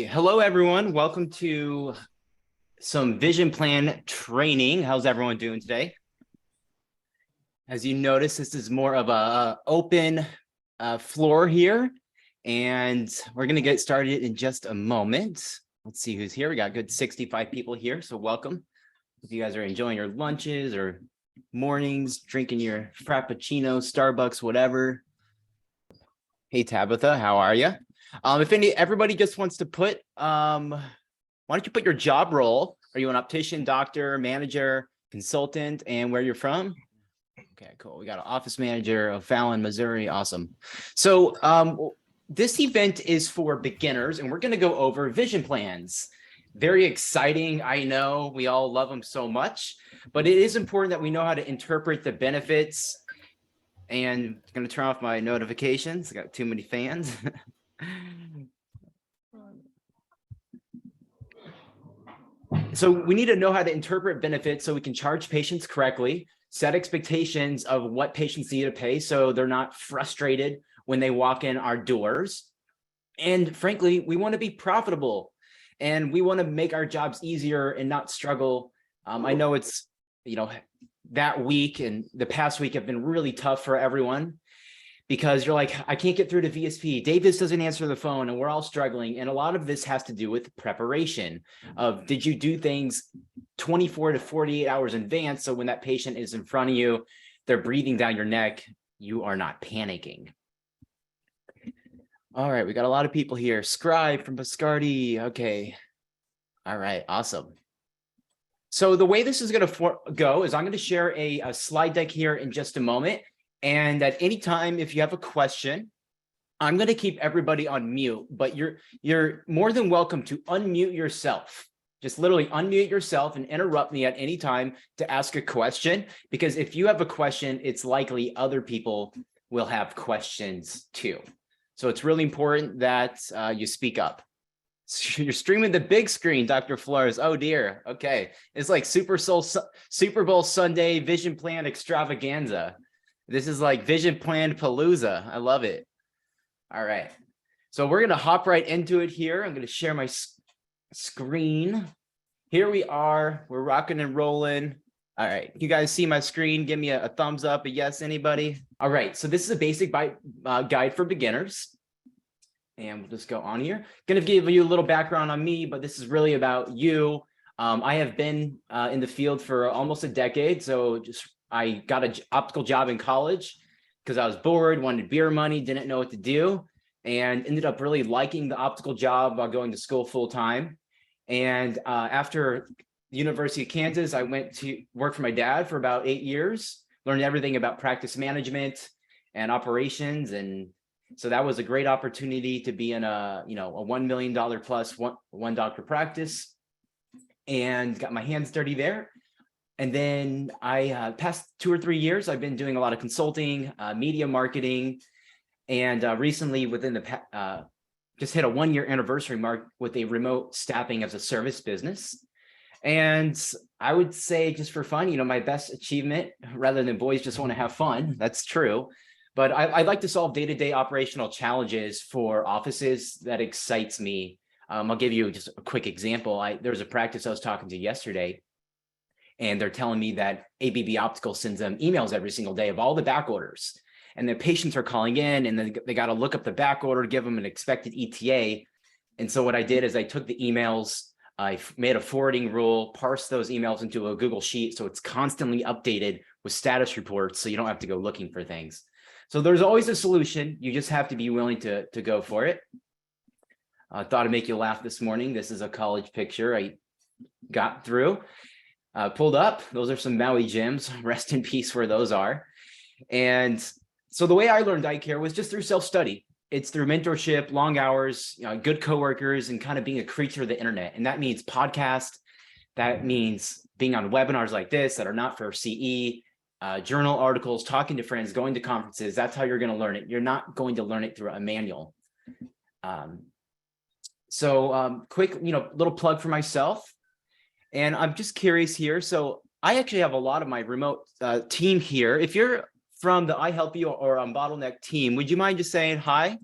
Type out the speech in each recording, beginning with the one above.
Hello, everyone. Welcome to some vision plan training. How's everyone doing today? As you notice, this is more of a open floor here, and we're going to get started in just a moment. Let's see who's here. We got a good 65 people here, so welcome. If you guys are enjoying your lunches or mornings, drinking your Frappuccino, Starbucks, whatever. Hey, Tabitha, how are you? If everybody just wants to put, why don't you put your job role? Are you an optician, doctor, manager, consultant, and where you're from? Okay, cool. We got an office manager of Fallon, Missouri. Awesome. So this event is for beginners, and we're going to go over vision plans. Very exciting. I know we all love them so much, but it is important that we know how to interpret the benefits. And I'm going to turn off my notifications. I got too many fans. So we need to know how to interpret benefits so we can charge patients correctly, set expectations of what patients need to pay so they're not frustrated when they walk in our doors. And frankly, we want to be profitable and we want to make our jobs easier and not struggle. I know it's, that week and the past week have been really tough for everyone because you're like, I can't get through to VSP. Davis doesn't answer the phone and we're all struggling. And a lot of this has to do with preparation of did you do things 24 to 48 hours in advance? So when that patient is in front of you, they're breathing down your neck, you are not panicking. All right, we got a lot of people here. Scribe from Biscardi. Okay. All right, awesome. So the way this is going to go is I'm going to share a slide deck here in just a moment. And at any time, if you have a question, I'm going to keep everybody on mute, but you're more than welcome to unmute yourself. Just literally unmute yourself and interrupt me at any time to ask a question, because if you have a question, it's likely other people will have questions too. So it's really important that you speak up. You're streaming the big screen, Dr. Flores. Oh dear. Okay. It's like Super Bowl Sunday vision plan extravaganza. This is like vision plan palooza. I love it. All right. So we're going to hop right into it here. I'm going to share my screen. Here we are. We're rocking and rolling. All right. You guys see my screen? Give me a thumbs up, a yes, anybody? All right. So this is a basic guide for beginners. And we'll just go on here. Going to give you a little background on me, but this is really about you. I have been in the field for almost a decade. So I got an optical job in college because I was bored, wanted beer money, didn't know what to do, and ended up really liking the optical job while going to school full time. And after the University of Kansas, I went to work for my dad for about 8 years, learned everything about practice management and operations. And so that was a great opportunity to be in a $1 million plus one doctor practice and got my hands dirty there. And then I past 2 or 3 years, I've been doing a lot of consulting, media marketing, and recently within the just hit a 1-year anniversary mark with a remote staffing as a service business. And I would say just for fun, my best achievement, rather than boys just want to have fun, that's true. But I like to solve day-to-day operational challenges for offices. That excites me. I'll give you just a quick example. There was a practice I was talking to yesterday, and they're telling me that ABB Optical sends them emails every single day of all the back orders. And the patients are calling in, and then they got to look up the back order, give them an expected ETA. And so what I did is I took the emails, I made a forwarding rule, parsed those emails into a Google Sheet so it's constantly updated with status reports so you don't have to go looking for things. So there's always a solution. You just have to be willing to go for it. I thought I'd make you laugh this morning. This is a college picture I got through, pulled up. Those are some Maui gyms. Rest in peace where those are. And so the way I learned eye care was just through self-study. It's through mentorship, long hours, good coworkers, and kind of being a creature of the internet. And that means podcast. That means being on webinars like this that are not for CE, journal articles, talking to friends, going to conferences. That's how you're going to learn it. You're not going to learn it through a manual. Quick, little plug for myself. And I'm just curious here. So I actually have a lot of my remote team here. If you're from the iHelp You or Bottleneck team, would you mind just saying hi?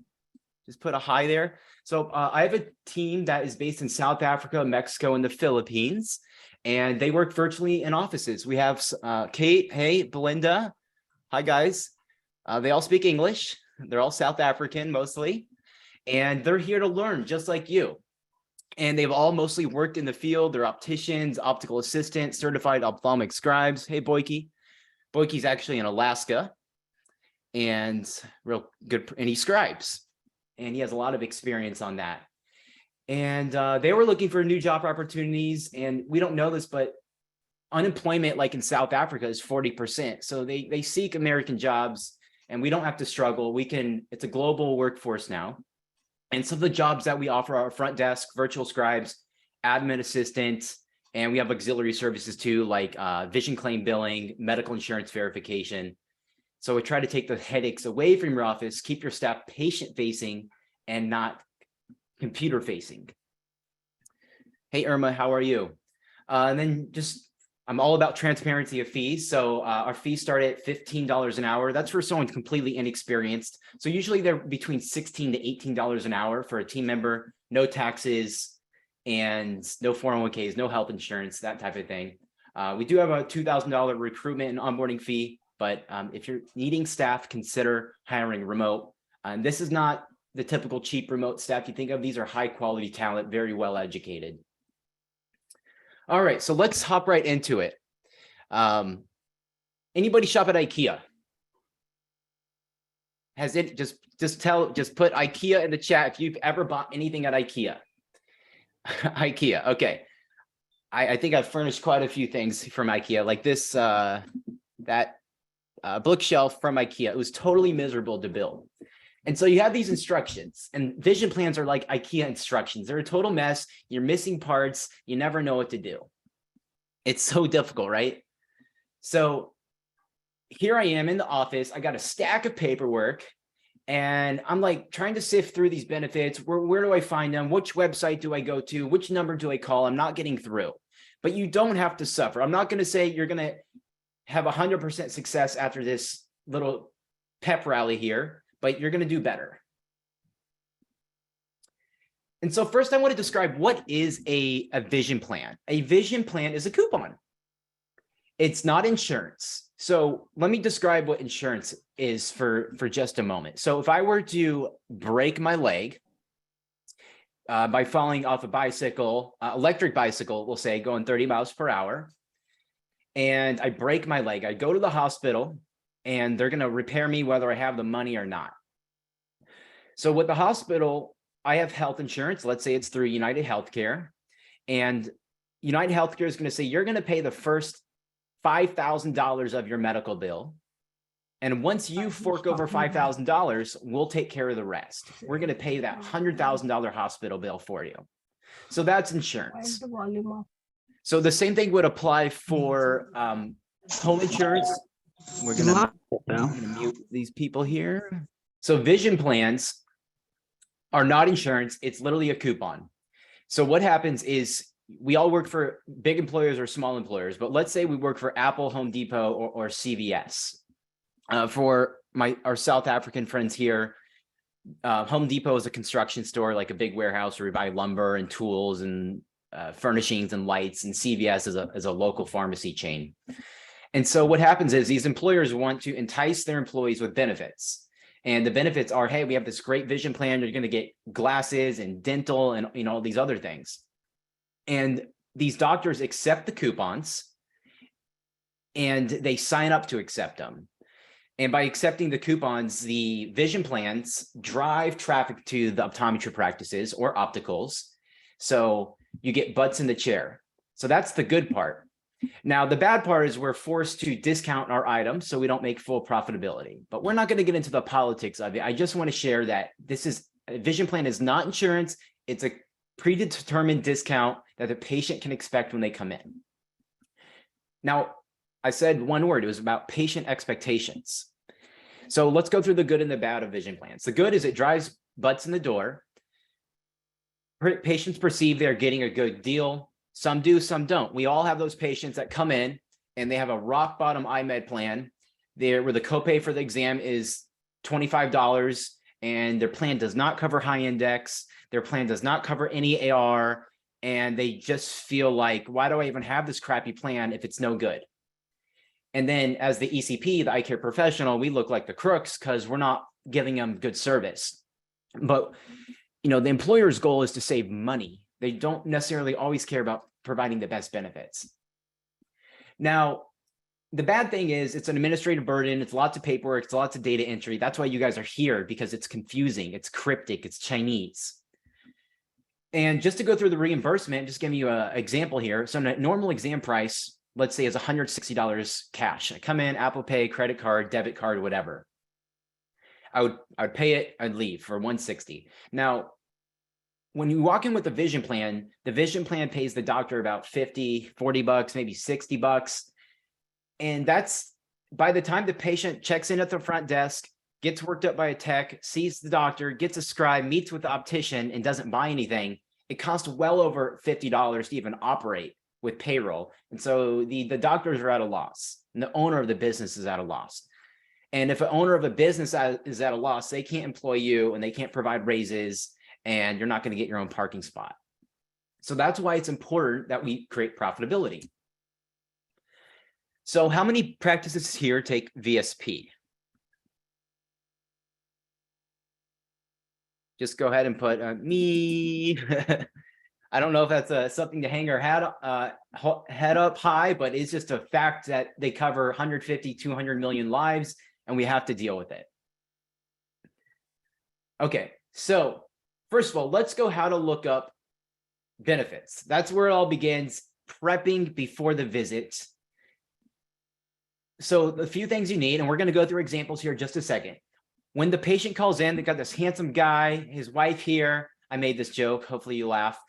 Just put a hi there. So I have a team that is based in South Africa, Mexico, and the Philippines, and they work virtually in offices. We have Kate, hey, Belinda, hi guys. They all speak English. They're all South African mostly, and they're here to learn just like you. And they've all mostly worked in the field. They're opticians, optical assistants, certified ophthalmic scribes. Hey, Boyke. Boyke's actually in Alaska and real good, and he scribes. And he has a lot of experience on that. And they were looking for new job opportunities. And we don't know this, but unemployment, like in South Africa, is 40%. So they seek American jobs, and we don't have to struggle. It's a global workforce now. And some of the jobs that we offer are front desk, virtual scribes, admin assistants, and we have auxiliary services too, like vision claim billing, medical insurance verification. So we try to take the headaches away from your office, keep your staff patient-facing and not computer-facing. Hey, Irma, how are you? And then I'm all about transparency of fees. So our fees start at $15 an hour. That's for someone completely inexperienced. So usually they're between $16 to $18 an hour for a team member, no taxes and no 401ks, no health insurance, that type of thing. We do have a $2,000 recruitment and onboarding fee, but if you're needing staff, consider hiring remote. And this is not the typical cheap remote staff you think of. These are high quality talent, very well educated. All right, so let's hop right into it. Anybody shop at IKEA? Has it just put IKEA in the chat if you've ever bought anything at IKEA. IKEA, okay. I think I've furnished quite a few things from IKEA, like this bookshelf from IKEA. It was totally miserable to build. And so you have these instructions, and vision plans are like IKEA instructions. They're a total mess. You're missing parts. You never know what to do. It's so difficult, right? So here I am in the office. I got a stack of paperwork, and I'm like trying to sift through these benefits. Where do I find them? Which website do I go to? Which number do I call? I'm not getting through. But you don't have to suffer. I'm not going to say you're going to have 100% success after this little pep rally here, but you're going to do better. And so first I want to describe what is a vision plan. A vision plan is a coupon. It's not insurance. So let me describe what insurance is for just a moment. So if I were to break my leg by falling off a bicycle, electric bicycle, we'll say, going 30 miles per hour, and I break my leg, I go to the hospital, and they're going to repair me whether I have the money or not. So with the hospital, I have health insurance. Let's say it's through United Healthcare, and United Healthcare is going to say, you're going to pay the first $5,000 of your medical bill. And once you fork over $5,000, we'll take care of the rest. We're going to pay that $100,000 hospital bill for you. So that's insurance. So the same thing would apply for home insurance. We're going to mute these people here. So vision plans are not insurance. It's literally a coupon. So what happens is we all work for big employers or small employers, but let's say we work for Apple, Home Depot, or CVS. For our South African friends here, Home Depot is a construction store, like a big warehouse where we buy lumber and tools and furnishings and lights, and CVS is a local pharmacy chain. And so what happens is these employers want to entice their employees with benefits. And the benefits are, hey, we have this great vision plan. You're going to get glasses and dental and all these other things. And these doctors accept the coupons and they sign up to accept them. And by accepting the coupons, the vision plans drive traffic to the optometry practices or opticals. So you get butts in the chair. So that's the good part. Now, the bad part is we're forced to discount our items so we don't make full profitability. But we're not going to get into the politics of it. I just want to share that a vision plan is not insurance. It's a predetermined discount that the patient can expect when they come in. Now, I said one word. It was about patient expectations. So let's go through the good and the bad of vision plans. The good is it drives butts in the door. Patients perceive they're getting a good deal. Some do, some don't. We all have those patients that come in and they have a rock bottom EyeMed plan there where the copay for the exam is $25 and their plan does not cover high index, their plan does not cover any AR, and they just feel like, why do I even have this crappy plan if it's no good? And then as the ECP, the eye care professional, we look like the crooks because we're not giving them good service. But the employer's goal is to save money. They don't necessarily always care about providing the best benefits. Now, the bad thing is it's an administrative burden. It's lots of paperwork. It's lots of data entry. That's why you guys are here, because it's confusing. It's cryptic. It's Chinese. And just to go through the reimbursement, just giving you an example here. So a normal exam price, let's say, is $160 cash. I come in, Apple Pay, credit card, debit card, whatever. I would pay it, I'd leave for $160. Now, when you walk in with the vision plan pays the doctor about $50, $40, maybe $60. And that's by the time the patient checks in at the front desk, gets worked up by a tech, sees the doctor, gets a scribe, meets with the optician, and doesn't buy anything, it costs well over $50 to even operate with payroll. And so the doctors are at a loss, and the owner of the business is at a loss. And if an owner of a business is at a loss, they can't employ you and they can't provide raises, and you're not going to get your own parking spot. So that's why it's important that we create profitability. So how many practices here take VSP? Just go ahead and put me. I don't know if that's something to hang our head up high, but it's just a fact that they cover 150, 200 million lives, and we have to deal with it. Okay, so first of all, let's go how to look up benefits. That's where it all begins, prepping before the visit. So the few things you need, and we're going to go through examples here in just a second. When the patient calls in, they got this handsome guy, his wife here. I made this joke. Hopefully you laugh.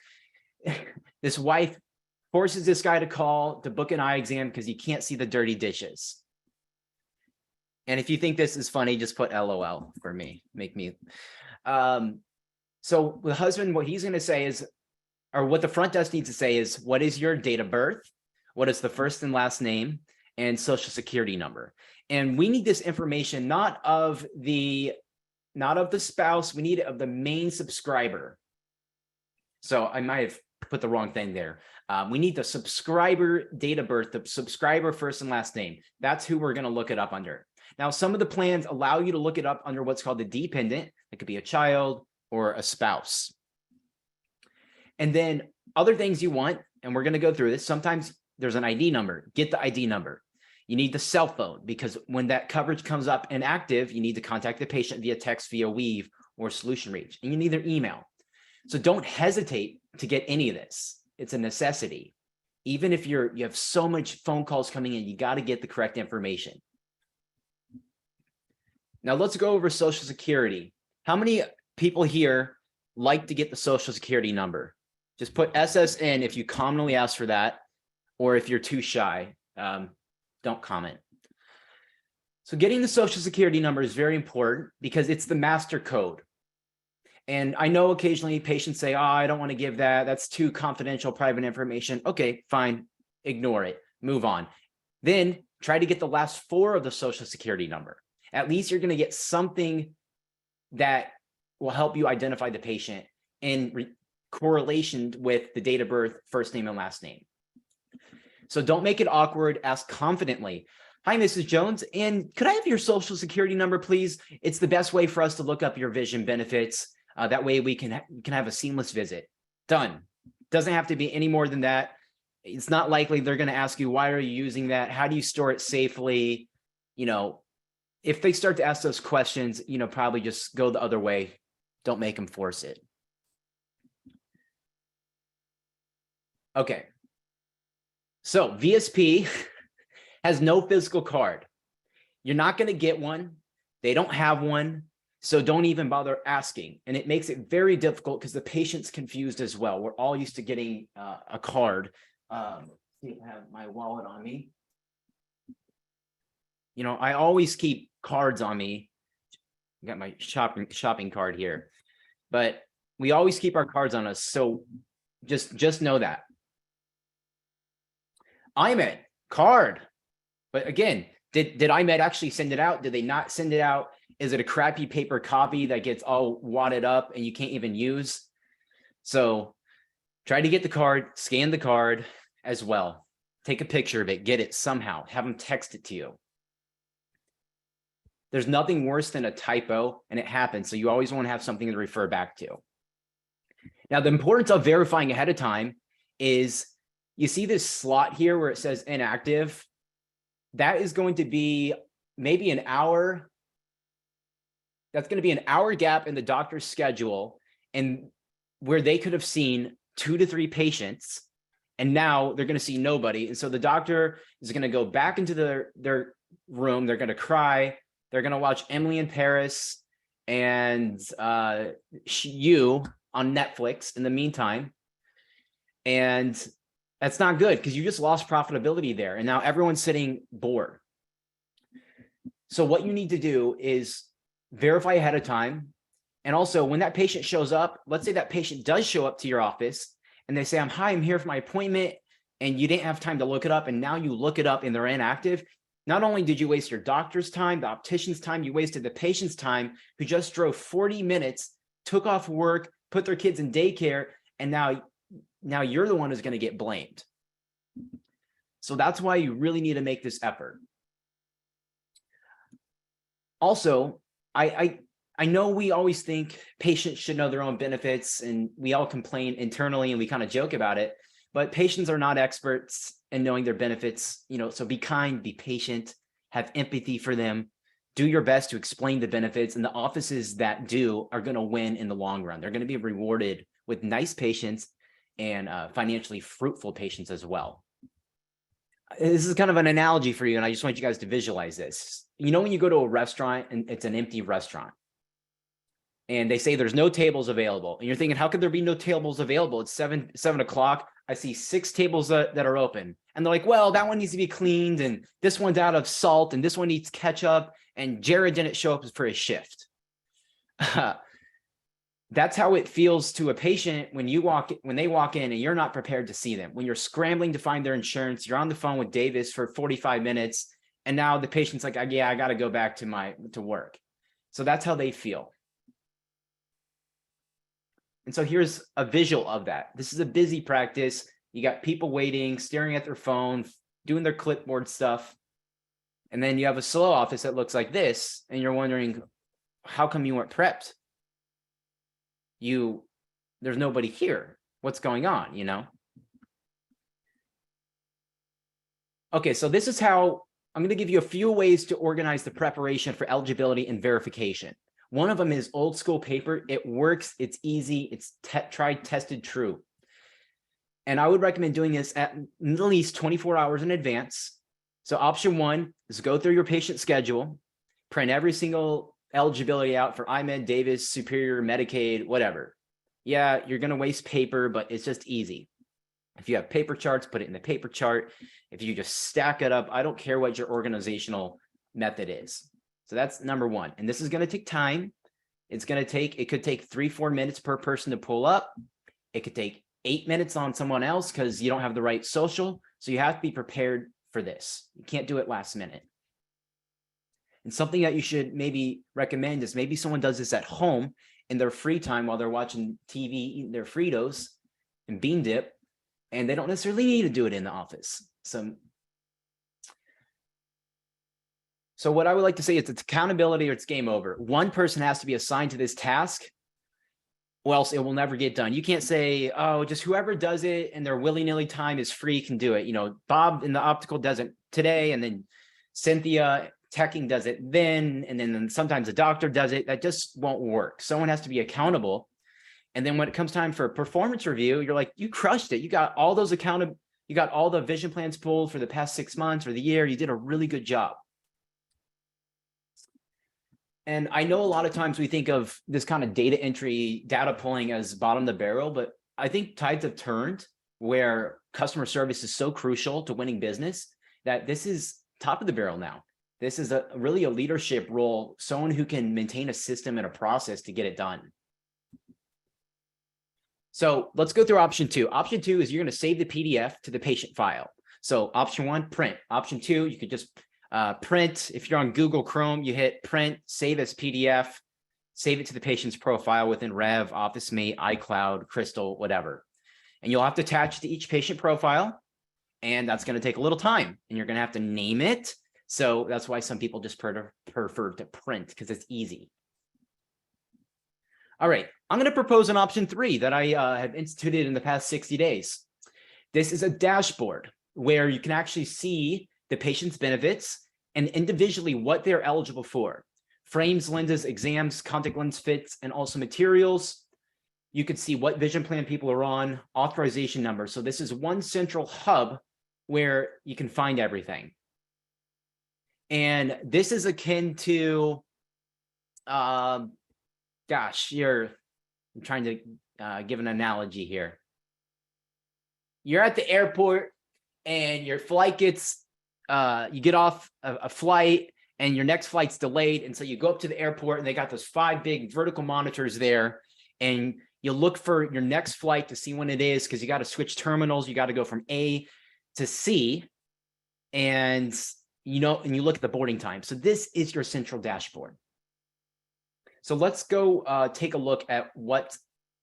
This wife forces this guy to call to book an eye exam because he can't see the dirty dishes. And if you think this is funny, just put LOL for me. Make me. So the husband, what he's going to say is, or what the front desk needs to say is, what is your date of birth? What is the first and last name and social security number? And we need this information, not of the spouse. We need it of the main subscriber. So I might have put the wrong thing there. We need the subscriber date of birth, the subscriber first and last name. That's who we're going to look it up under. Now, some of the plans allow you to look it up under what's called the dependent. It could be a child or a spouse. And then other things you want, and we're going to go through this. Sometimes there's an ID number. Get the ID number. You need the cell phone, because when that coverage comes up inactive, you need to contact the patient via text, via Weave, or Solution Reach. And you need their email. So don't hesitate to get any of this. It's a necessity. Even if you have so much phone calls coming in, you got to get the correct information. Now let's go over Social Security. How many people here like to get the Social Security number? Just put SSN if you commonly ask for that, or if you're too shy, don't comment. So getting the Social Security number is very important because it's the master code. And I know occasionally patients say, oh, I don't want to give that. That's too confidential, private information. Okay, fine. Ignore it. Move on. Then try to get the last four of the Social Security number. At least you're going to get something that will help you identify the patient in correlation with the date of birth, first name, and last name. So don't make it awkward. Ask confidently. Hi, Mrs. Jones. And could I have your Social Security number, please? It's the best way for us to look up your vision benefits. That way we can have a seamless visit. Done. Doesn't have to be any more than that. It's not likely they're going to ask you, why are you using that? How do you store it safely? If they start to ask those questions, probably just go the other way. Don't make them force it. Okay. So VSP has no physical card. You're not going to get one. They don't have one. So don't even bother asking. And it makes it very difficult because the patient's confused as well. We're all used to getting a card. I have my wallet on me. I always keep cards on me. I got my shopping card here. But we always keep our cards on us. So just know that. EyeMed card. But again, did EyeMed actually send it out? Did they not send it out? Is it a crappy paper copy that gets all wadded up and you can't even use? So try to get the card, scan the card as well. Take a picture of it, get it somehow, have them text it to you. There's nothing worse than a typo, and it happens. So you always want to have something to refer back to. Now, the importance of verifying ahead of time is, you see this slot here where it says inactive. That is going to be maybe an hour. That's going to be an hour gap in the doctor's schedule, and where they could have seen 2 to 3 patients, and now they're going to see nobody. And so the doctor is going to go back into their room. They're going to cry. They're going to watch Emily in Paris and You on Netflix in the meantime. And that's not good, because you just lost profitability there. And now everyone's sitting bored. So what you need to do is verify ahead of time. And also, when that patient shows up, let's say that patient does show up to your office and they say, I'm here for my appointment, and you didn't have time to look it up. And now you look it up and they're inactive. Not only did you waste your doctor's time, the optician's time, you wasted the patient's time, who just drove 40 minutes, took off work, put their kids in daycare, and now you're the one who's going to get blamed. So that's why you really need to make this effort. Also, I know we always think patients should know their own benefits, and we all complain internally and we kind of joke about it, but patients are not experts in knowing their benefits, so be kind, be patient, have empathy for them, do your best to explain the benefits, and the offices that do are going to win in the long run. They're going to be rewarded with nice patients and financially fruitful patients as well. This is kind of an analogy for you, and I just want you guys to visualize this. When you go to a restaurant and it's an empty restaurant, and they say there's no tables available, and you're thinking, how could there be no tables available? It's 7 o'clock. I see 6 tables that are open. And they're like, well, that one needs to be cleaned, and this one's out of salt, and this one needs ketchup, and Jared didn't show up for his shift. That's how it feels to a patient when they walk in and you're not prepared to see them. When you're scrambling to find their insurance, you're on the phone with Davis for 45 minutes, and now the patient's like, yeah, I got to go back to work. So that's how they feel. And so here's a visual of that. This is a busy practice. You got people waiting, staring at their phone, doing their clipboard stuff. And then you have a slow office that looks like this, and you're wondering, how come you weren't prepped? There's nobody here. What's going on, Okay, so this is how I'm going to give you a few ways to organize the preparation for eligibility and verification. One of them is old school paper. It works. It's easy. It's tried, tested, true. And I would recommend doing this at least 24 hours in advance. So option 1 is go through your patient schedule, print every single eligibility out for EyeMed, Davis, Superior, Medicaid, whatever. Yeah, you're going to waste paper, but it's just easy. If you have paper charts, put it in the paper chart. If you just stack it up, I don't care what your organizational method is. So that's number 1. And this is going to take time. It could take 3-4 minutes per person to pull up. It could take 8 minutes on someone else because you don't have the right social. So you have to be prepared for this. You can't do it last minute. And something that you should maybe recommend is maybe someone does this at home in their free time while they're watching TV, eating their Fritos and bean dip, and they don't necessarily need to do it in the office. So what I would like to say is it's accountability or it's game over. One person has to be assigned to this task, or else it will never get done. You can't say, oh, just whoever does it and their willy-nilly time is free can do it. Bob in the Optical does it today, and then Cynthia teching does it then, and then sometimes a doctor does it. That just won't work. Someone has to be accountable. And then when it comes time for a performance review, you're like, you crushed it. You got all those you got all the vision plans pulled for the past 6 months or the year. You did a really good job. And I know a lot of times we think of this kind of data entry, data pulling as bottom of the barrel, but I think tides have turned where customer service is so crucial to winning business that this is top of the barrel now. This is really a leadership role, someone who can maintain a system and a process to get it done. So let's go through option 2. Option 2 is you're going to save the PDF to the patient file. So option 1, print. Option 2, you could just Print, if you're on Google Chrome, you hit print, save as PDF, save it to the patient's profile within Rev, OfficeMate, iCloud, Crystal, whatever. And you'll have to attach to each patient profile. And that's going to take a little time. And you're going to have to name it. So that's why some people just prefer to print, because it's easy. All right, I'm going to propose an option 3 that I have instituted in the past 60 days. This is a dashboard where you can actually see the patient's benefits and individually what they're eligible for. Frames, lenses, exams, contact lens fits, and also materials. You can see what vision plan people are on, authorization number. So this is one central hub where you can find everything. And this is akin to, I'm trying to give an analogy here. You're at the airport and your flight gets, you get off a flight and your next flight's delayed. And so you go up to the airport and they got those 5 big vertical monitors there, and you look for your next flight to see when it is, because you got to switch terminals. You got to go from A to C, and you look at the boarding time. So this is your central dashboard. So let's go take a look at what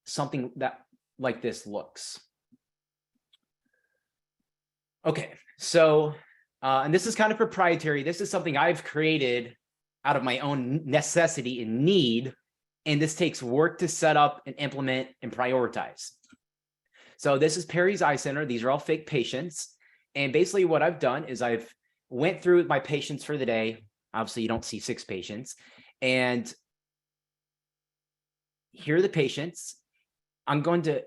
something that like this looks. Okay, so, and this is kind of proprietary. This is something I've created out of my own necessity and need, and this takes work to set up and implement and prioritize. So this is Perry's Eye Center. These are all fake patients. And basically what I've done is I've went through my patients for the day. Obviously, you don't see 6 patients. And here are the patients.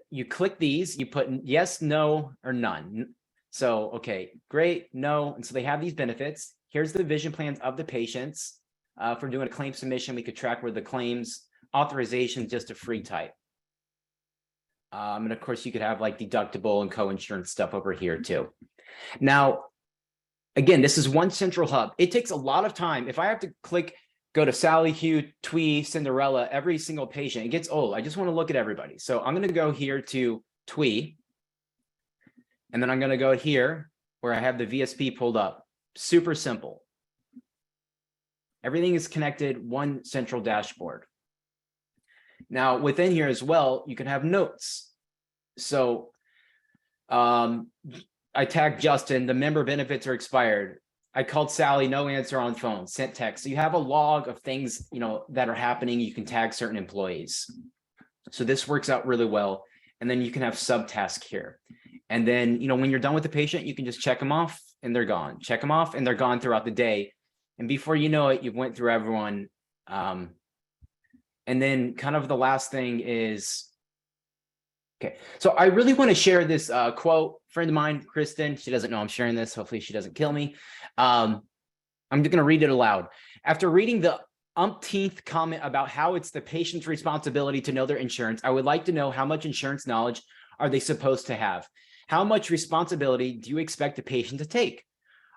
You click these, you put yes, no, or none. So, okay, great, no. And so they have these benefits. Here's the vision plans of the patients. If we're doing a claim submission, we could track where the claims authorization, just a free type. And of course, you could have like deductible and co-insurance stuff over here too. Now, again, this is one central hub. It takes a lot of time. If I have to go to Sally, Hugh, Twee, Cinderella, every single patient, it gets old. I just want to look at everybody. So I'm going to go here to Twee. And then I'm going to go here where I have the VSP pulled up. Super simple. Everything is connected, one central dashboard. Now, within here as well, you can have notes. So I tagged Justin, the member benefits are expired. I called Sally, no answer on phone, sent text. So you have a log of things, that are happening. You can tag certain employees. So this works out really well. And then you can have subtask here. And then, when you're done with the patient, you can just check them off and they're gone. Check them off and they're gone throughout the day. And before you know it, you've went through everyone. And then kind of the last thing is, okay, so I really want to share this quote. Friend of mine, Kristen, she doesn't know I'm sharing this. Hopefully she doesn't kill me. I'm just going to read it aloud. After reading the umpteenth comment about how it's the patient's responsibility to know their insurance, I would like to know how much insurance knowledge are they supposed to have? How much responsibility do you expect the patient to take?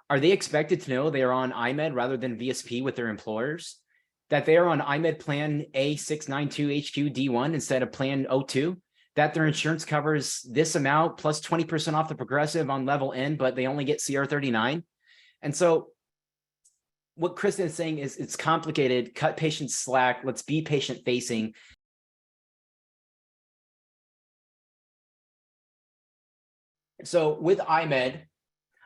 Are they expected to know they are on EyeMed rather than VSP with their employers? That they are on EyeMed plan A692HQ-D1 instead of plan 02? That their insurance covers this amount plus 20% off the progressive on level N, but they only get CR39? And so what Kristen is saying is it's complicated, cut patient slack, let's be patient facing. So with EyeMed,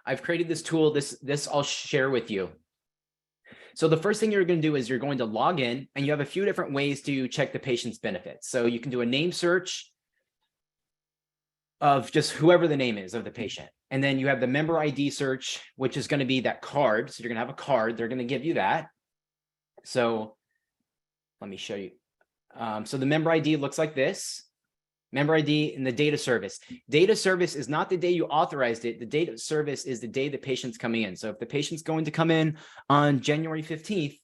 I've created this tool, this I'll share with you. So the first thing you're going to do is you're going to log in, and you have a few different ways to check the patient's benefits. So you can do a name search of just whoever the name is of the patient. And then you have the member ID search, which is going to be that card. So you're going to have a card. They're going to give you that. So let me show you. So the member ID looks like this. Member ID in the data service. Data service is not the day you authorized it. The data service is the day the patient's coming in. So if the patient's going to come in on January 15th,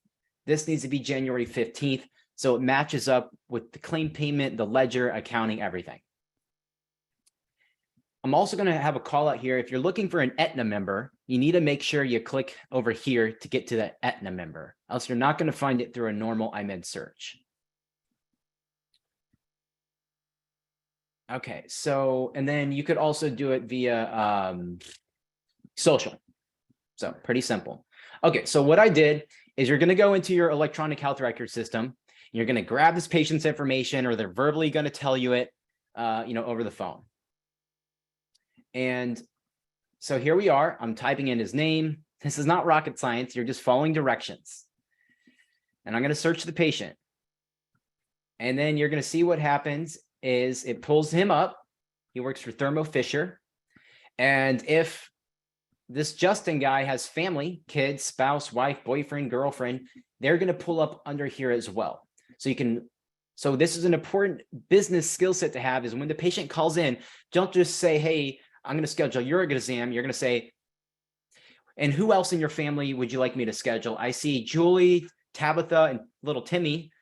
this needs to be January 15th. So it matches up with the claim payment, the ledger, accounting, everything. I'm also going to have a call out here. If you're looking for an Aetna member, you need to make sure you click over here to get to the Aetna member. Else you're not going to find it through a normal EyeMed search. Okay, so, and then you could also do it via social. So pretty simple. Okay, so what I did is you're going to go into your electronic health record system. You're going to grab this patient's information, or they're verbally going to tell you it, over the phone. And so here we are. I'm typing in his name. This is not rocket science. You're just following directions. And I'm going to search the patient. And then you're going to see what happens is it pulls him up. He works for Thermo Fisher. And if this Justin guy has family, kids, spouse, wife, boyfriend, girlfriend, they're going to pull up under here as well. So this is an important business skill set to have, is when the patient calls in, don't just say, hey, I'm going to schedule your exam. You're going to say, and who else in your family would you like me to schedule? I see Julie, Tabitha, and little Timmy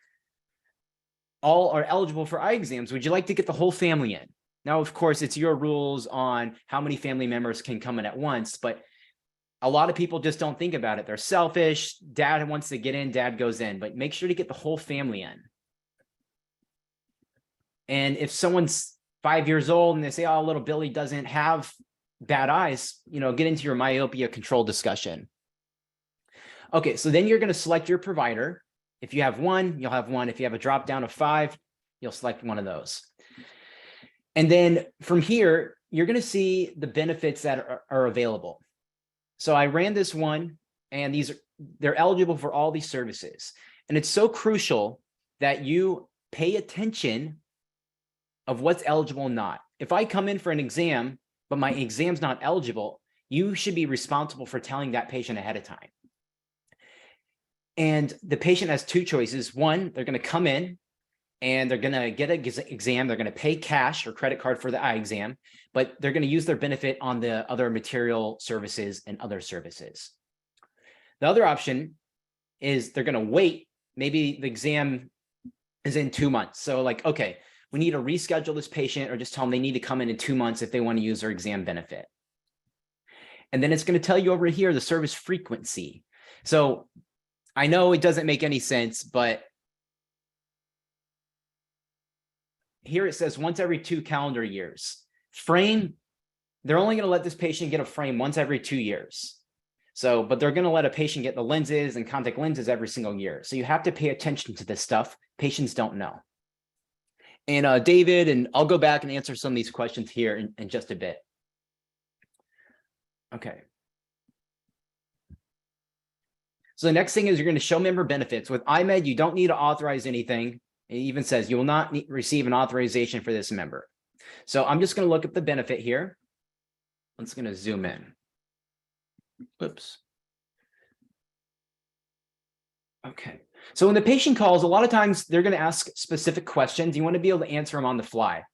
all are eligible for eye exams. Would you like to get the whole family in? Now, of course, it's your rules on how many family members can come in at once, but a lot of people just don't think about it. They're selfish. Dad wants to get in, dad goes in, but make sure to get the whole family in. And if someone's 5 years old and they say, oh, little Billy doesn't have bad eyes, get into your myopia control discussion. Okay, so then you're going to select your provider. If you have one, you'll have one. If you have a drop down of 5, you'll select one of those. And then from here, you're going to see the benefits that are available. So I ran this one, and they're eligible for all these services. And it's so crucial that you pay attention of what's eligible and not. If I come in for an exam, but my exam's not eligible, you should be responsible for telling that patient ahead of time. And the patient has 2 choices. One, they're going to come in and they're going to get an exam. They're going to pay cash or credit card for the eye exam, but they're going to use their benefit on the other material services and other services. The other option is they're going to wait. Maybe the exam is in 2 months. So like, okay, we need to reschedule this patient, or just tell them they need to come in 2 months if they want to use their exam benefit. And then it's going to tell you over here the service frequency. So I know it doesn't make any sense, but here it says once every 2 calendar years. Frame, they're only going to let this patient get a frame once every 2 years. So, but they're going to let a patient get the lenses and contact lenses every single year. So you have to pay attention to this stuff. Patients don't know. And David, and I'll go back and answer some of these questions here in just a bit. Okay. So the next thing is you're going to show member benefits. With EyeMed, you don't need to authorize anything. It even says you will not receive an authorization for this member. So I'm just going to look at the benefit here. I'm just going to zoom in. Whoops. Okay. So when the patient calls, a lot of times they're going to ask specific questions. You want to be able to answer them on the fly.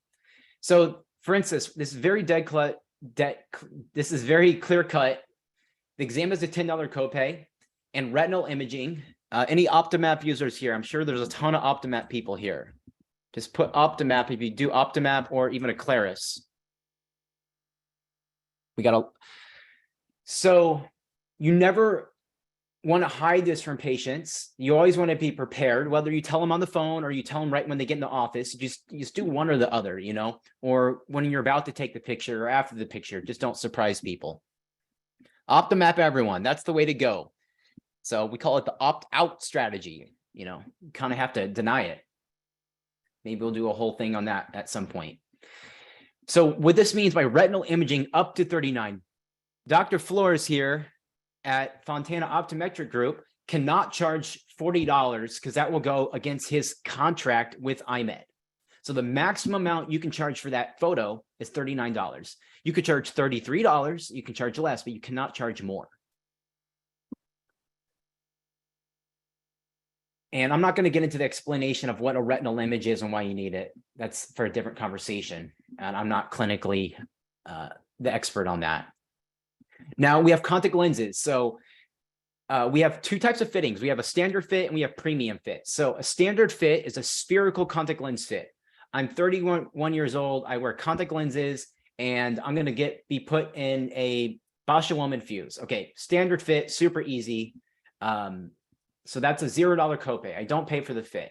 So for instance, this is very this is very clear cut. The exam is a $10 copay, and retinal imaging. Any Optimap users here? I'm sure there's a ton of Optimap people here. Just put Optimap if you do Optimap, or even a Claris. So you never want to hide this from patients. You always want to be prepared, whether you tell them on the phone or you tell them right when they get in the office. You just do one or the other, or when you're about to take the picture or after the picture. Just don't surprise people. Optimap everyone. That's the way to go. So we call it the opt-out strategy. You kind of have to deny it. Maybe we'll do a whole thing on that at some point. So what this means by retinal imaging up to 39, Dr. Flores here at Fontana Optometric Group cannot charge $40 because that will go against his contract with EyeMed. So the maximum amount you can charge for that photo is $39. You could charge $33, you can charge less, but you cannot charge more. And I'm not going to get into the explanation of what a retinal image is and why you need it. That's for a different conversation. And I'm not clinically the expert on that. Now we have contact lenses. So we have 2 types of fittings. We have a standard fit and we have premium fit. So a standard fit is a spherical contact lens fit. I'm 31 years old. I wear contact lenses and I'm going to be put in a Bausch & Lomb Fuse. Okay, standard fit, super easy. So that's a $0 copay. I don't pay for the fit.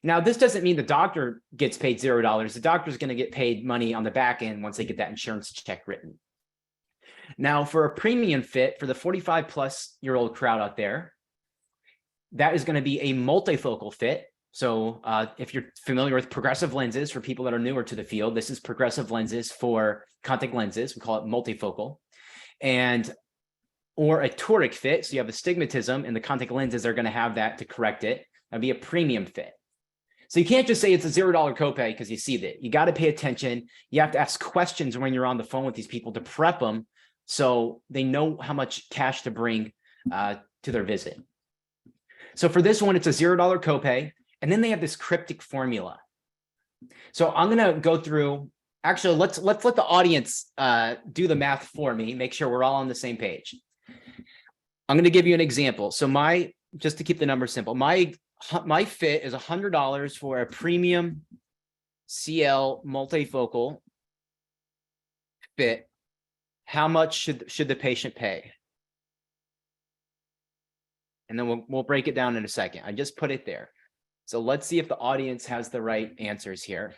Now, this doesn't mean the doctor gets paid $0. The doctor's going to get paid money on the back end once they get that insurance check written. Now for a premium fit for the 45-plus-year-old crowd out there, that is going to be a multifocal fit. So if you're familiar with progressive lenses, for people that are newer to the field, this is progressive lenses for contact lenses. We call it multifocal. Or a toric fit. So you have astigmatism and the contact lenses are going to have that to correct it. That'd be a premium fit. So you can't just say it's a $0 copay because you see that. You got to pay attention. You have to ask questions when you're on the phone with these people to prep them so they know how much cash to bring to their visit. So for this one, it's a $0 copay. And then they have this cryptic formula. So I'm going to go through. Actually, let's let the audience do the math for me. Make sure we're all on the same page. I'm going to give you an example. So just to keep the numbers simple, my fit is $100 for a premium CL multifocal fit. How much should the patient pay? And then we'll break it down in a second. I just put it there. So let's see if the audience has the right answers here.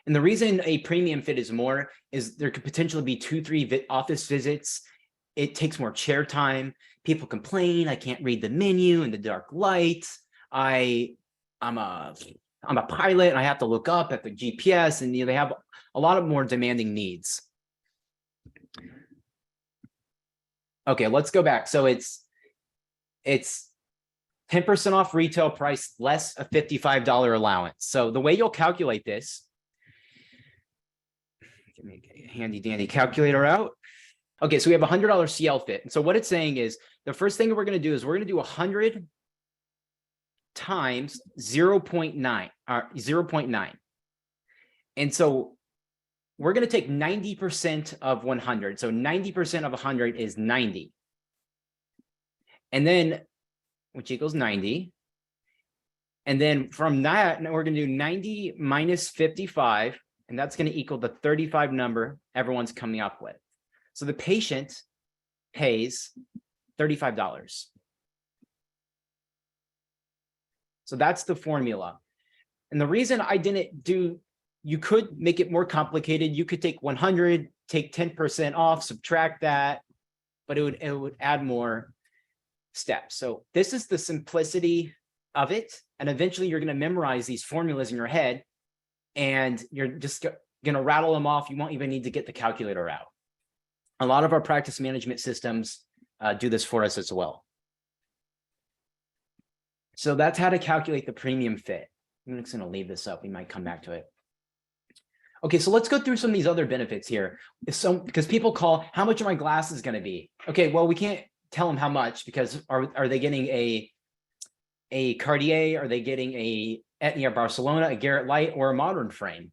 And the reason a premium fit is more is there could potentially be 2-3 office visits. It takes more chair time. People complain, I can't read the menu in the dark light. I'm a pilot and I have to look up at the GPS, and they have a lot of more demanding needs. Okay, let's go back. So it's 10% off retail price less a $55 allowance. So the way you'll calculate this, get me a handy dandy calculator out. Okay, so we have a $100 CL fit. And so what it's saying is the first thing we're going to do is we're going to do 100 times 0.9 or 0.9. And so we're going to take 90% of 100. So 90% of 100 is 90. And then, which equals 90. And then from that, we're going to do 90 minus 55. And that's going to equal the 35 number everyone's coming up with. So the patient pays $35. So that's the formula. And the reason I didn't do, you could make it more complicated. You could take 100, take 10% off, subtract that, but it would add more steps. So this is the simplicity of it. And eventually you're going to memorize these formulas in your head and you're just going to rattle them off. You won't even need to get the calculator out. A lot of our practice management systems do this for us as well. So that's how to calculate the premium fit. I'm just going to leave this up. We might come back to it. Okay, so let's go through some of these other benefits here. Because people call, how much are my glasses going to be? Okay, well, we can't tell them how much because are they getting a Cartier? Are they getting a Etnia Barcelona, a Garrett Light, or a modern frame?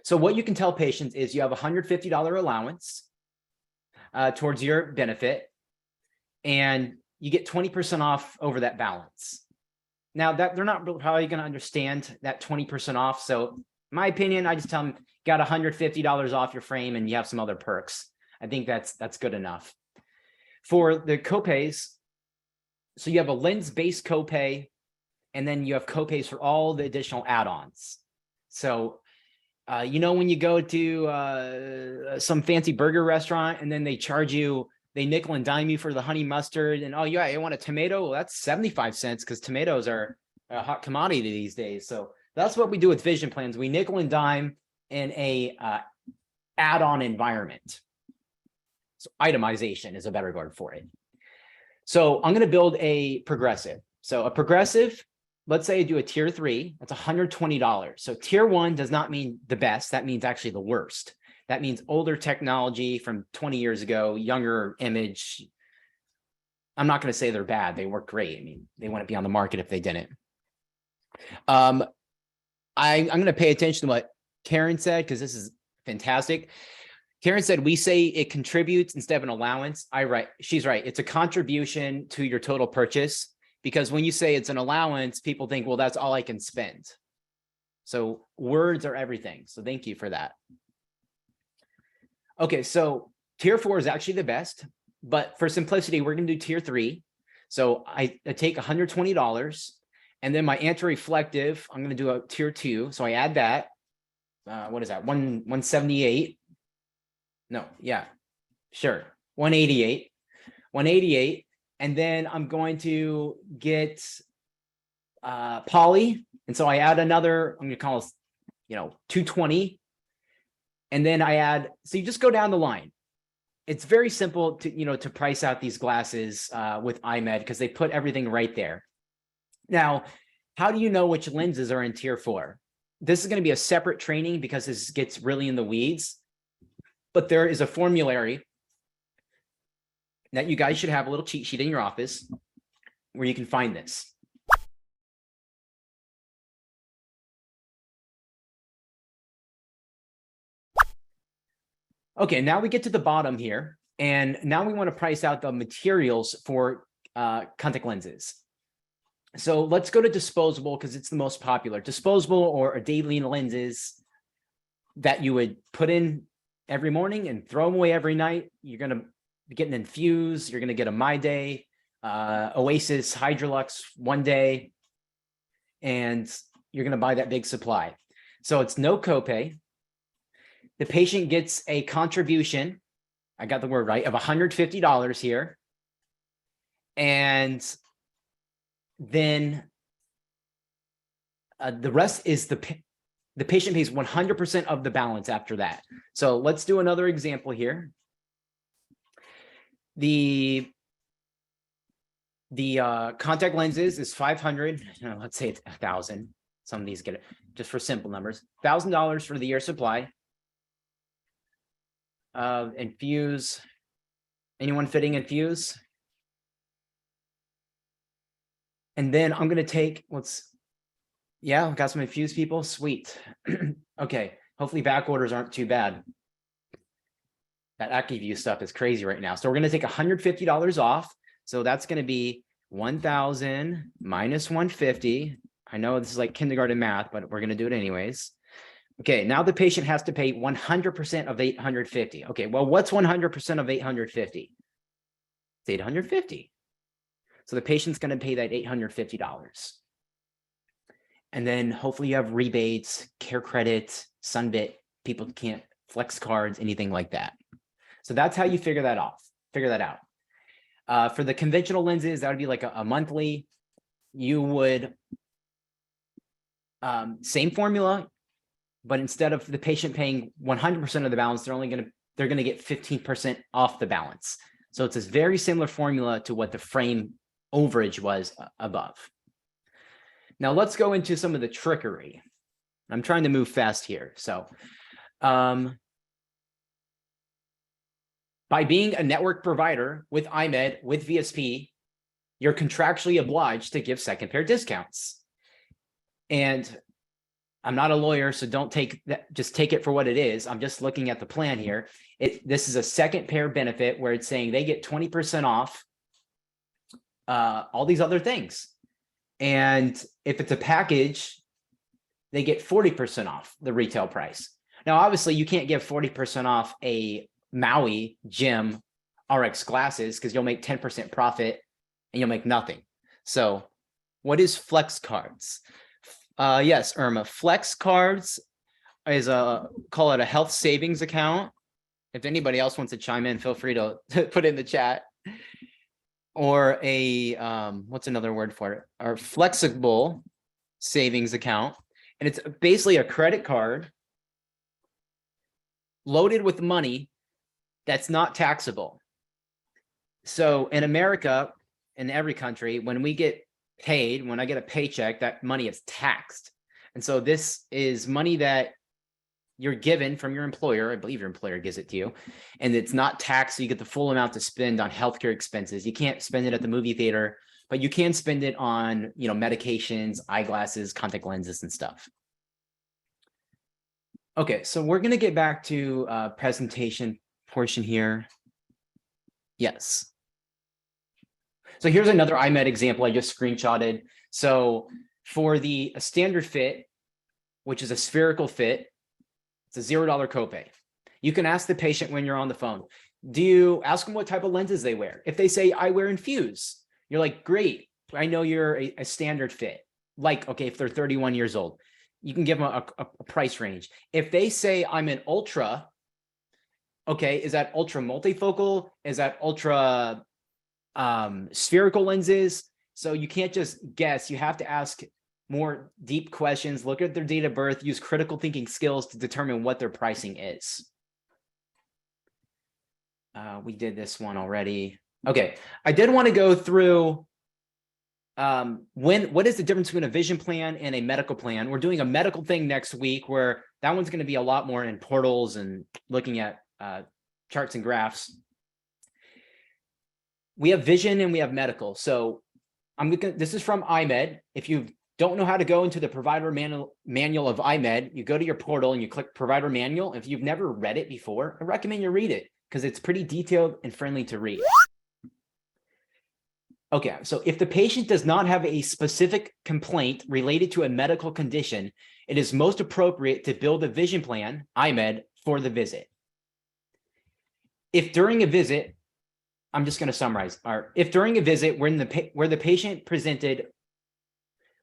So what you can tell patients is you have a $150 allowance towards your benefit, and you get 20% off over that balance. Now that they're not probably going to understand that 20% off. So in my opinion, I just tell them got $150 off your frame and you have some other perks. I think that's good enough. For the copays, so you have a lens-based copay, and then you have copays for all the additional add-ons. So when you go to some fancy burger restaurant and then they charge you, they nickel and dime you for the honey mustard, and oh yeah, you want a tomato? Well, that's 75 cents because tomatoes are a hot commodity these days. So that's what we do with vision plans. We nickel and dime in a add-on environment. So itemization is a better word for it. So I'm going to build a progressive. So a progressive, let's say I do a tier 3, that's $120. So tier 1 does not mean the best. That means actually the worst. That means older technology from 20 years ago, younger image. I'm not going to say they're bad. They work great. I mean, they wouldn't be on the market if they didn't. I'm going to pay attention to what Karen said, because this is fantastic. Karen said, we say it contributes instead of an allowance. She's right. It's a contribution to your total purchase, because when you say it's an allowance, people think, well, that's all I can spend. So words are everything. So thank you for that. Okay, so tier 4 is actually the best, but for simplicity, we're going to do tier 3. So I take $120, and then my anti-reflective, I'm going to do a tier 2. So I add that. what is that? 178. No, yeah, sure. 188. And then I'm going to get poly. And so I add another, I'm going to call it, 220. And then I add, so you just go down the line. It's very simple to, to price out these glasses with EyeMed because they put everything right there. Now, how do you know which lenses are in tier 4? This is going to be a separate training because this gets really in the weeds, but there is a formulary that you guys should have, a little cheat sheet in your office where you can find this. Okay, now we get to the bottom here, and now we want to price out the materials for contact lenses. So let's go to disposable because it's the most popular. Disposable or daily lenses that you would put in every morning and throw them away every night. You're going to get an Infuse. You're going to get a My Day, Oasis, Hydrolux one day, and you're going to buy that big supply. So it's no copay. The patient gets a contribution, I got the word right, of $150 here. And then the rest is the patient pays 100% of the balance after that. So let's do another example here. The contact lenses is 500. Let's say it's 1,000. Some of these get it just for simple numbers. $1,000 for the year supply. Infuse. Anyone fitting Infuse? And then I'm going to take, yeah, got some Infuse people. Sweet. Okay. Hopefully back orders aren't too bad. That AccuView stuff is crazy right now. So we're going to take $150 off. So that's going to be 1,000 minus 150. I know this is like kindergarten math, but we're going to do it anyways. Okay, now the patient has to pay 100% of 850. Okay, well, what's 100% of 850? It's 850. So the patient's going to pay that $850. And then hopefully you have rebates, care credit, Sunbit, people can't flex cards, anything like that. So that's how you figure that out. For the conventional lenses, that would be like a monthly. You would, same formula, but instead of the patient paying 100% of the balance, they're going to get 15% off the balance. So it's a very similar formula to what the frame overage was above. Now let's go into some of the trickery. I'm trying to move fast here. So by being a network provider with EyeMed, with VSP, you're contractually obliged to give second pair discounts. And I'm not a lawyer, so don't take that, just take it for what it is. I'm just looking at the plan here. This is a second pair benefit where it's saying they get 20% off all these other things. And if it's a package, they get 40% off the retail price. Now, obviously, you can't give 40% off a Maui Gym RX glasses because you'll make 10% profit and you'll make nothing. So what is Flex Cards? Yes, Irma, Flex Cards is call it a health savings account. If anybody else wants to chime in, feel free to put it in the chat. Or a, what's another word for it? Or flexible savings account. And it's basically a credit card loaded with money that's not taxable. So in America, in every country, when we get paid, when I get a paycheck, that money is taxed. And so this is money that you're given from your employer. I believe your employer gives it to you, and it's not taxed. So you get the full amount to spend on healthcare expenses. You can't spend it at the movie theater, but you can spend it on, medications, eyeglasses, contact lenses, and stuff. Okay, so we're going to get back to presentation portion here. Yes. So here's another EyeMed example I just screenshotted. So for the standard fit, which is a spherical fit, it's a $0 copay. You can ask the patient when you're on the phone, do you ask them what type of lenses they wear? If they say, I wear Infuse, you're like, great, I know you're a standard fit. Like, okay, if they're 31 years old, you can give them a price range. If they say I'm an ultra, okay, is that ultra multifocal? Is that ultra spherical lenses? So you can't just guess. You have to ask more deep questions, look at their date of birth, use critical thinking skills to determine what their pricing is. We did this one already. Okay, I did want to go through what is the difference between a vision plan and a medical plan. We're doing a medical thing next week where that one's going to be a lot more in portals and looking at charts and graphs. We have vision and we have medical. So this is from EyeMed. If you don't know how to go into the provider manual of EyeMed, you go to your portal and you click provider manual. If you've never read it before, I recommend you read it because it's pretty detailed and friendly to read. Okay, so if the patient does not have a specific complaint related to a medical condition, it is most appropriate to build a vision plan, EyeMed, for the visit. If during a visit, I'm just going to summarize. If during a visit where the patient presented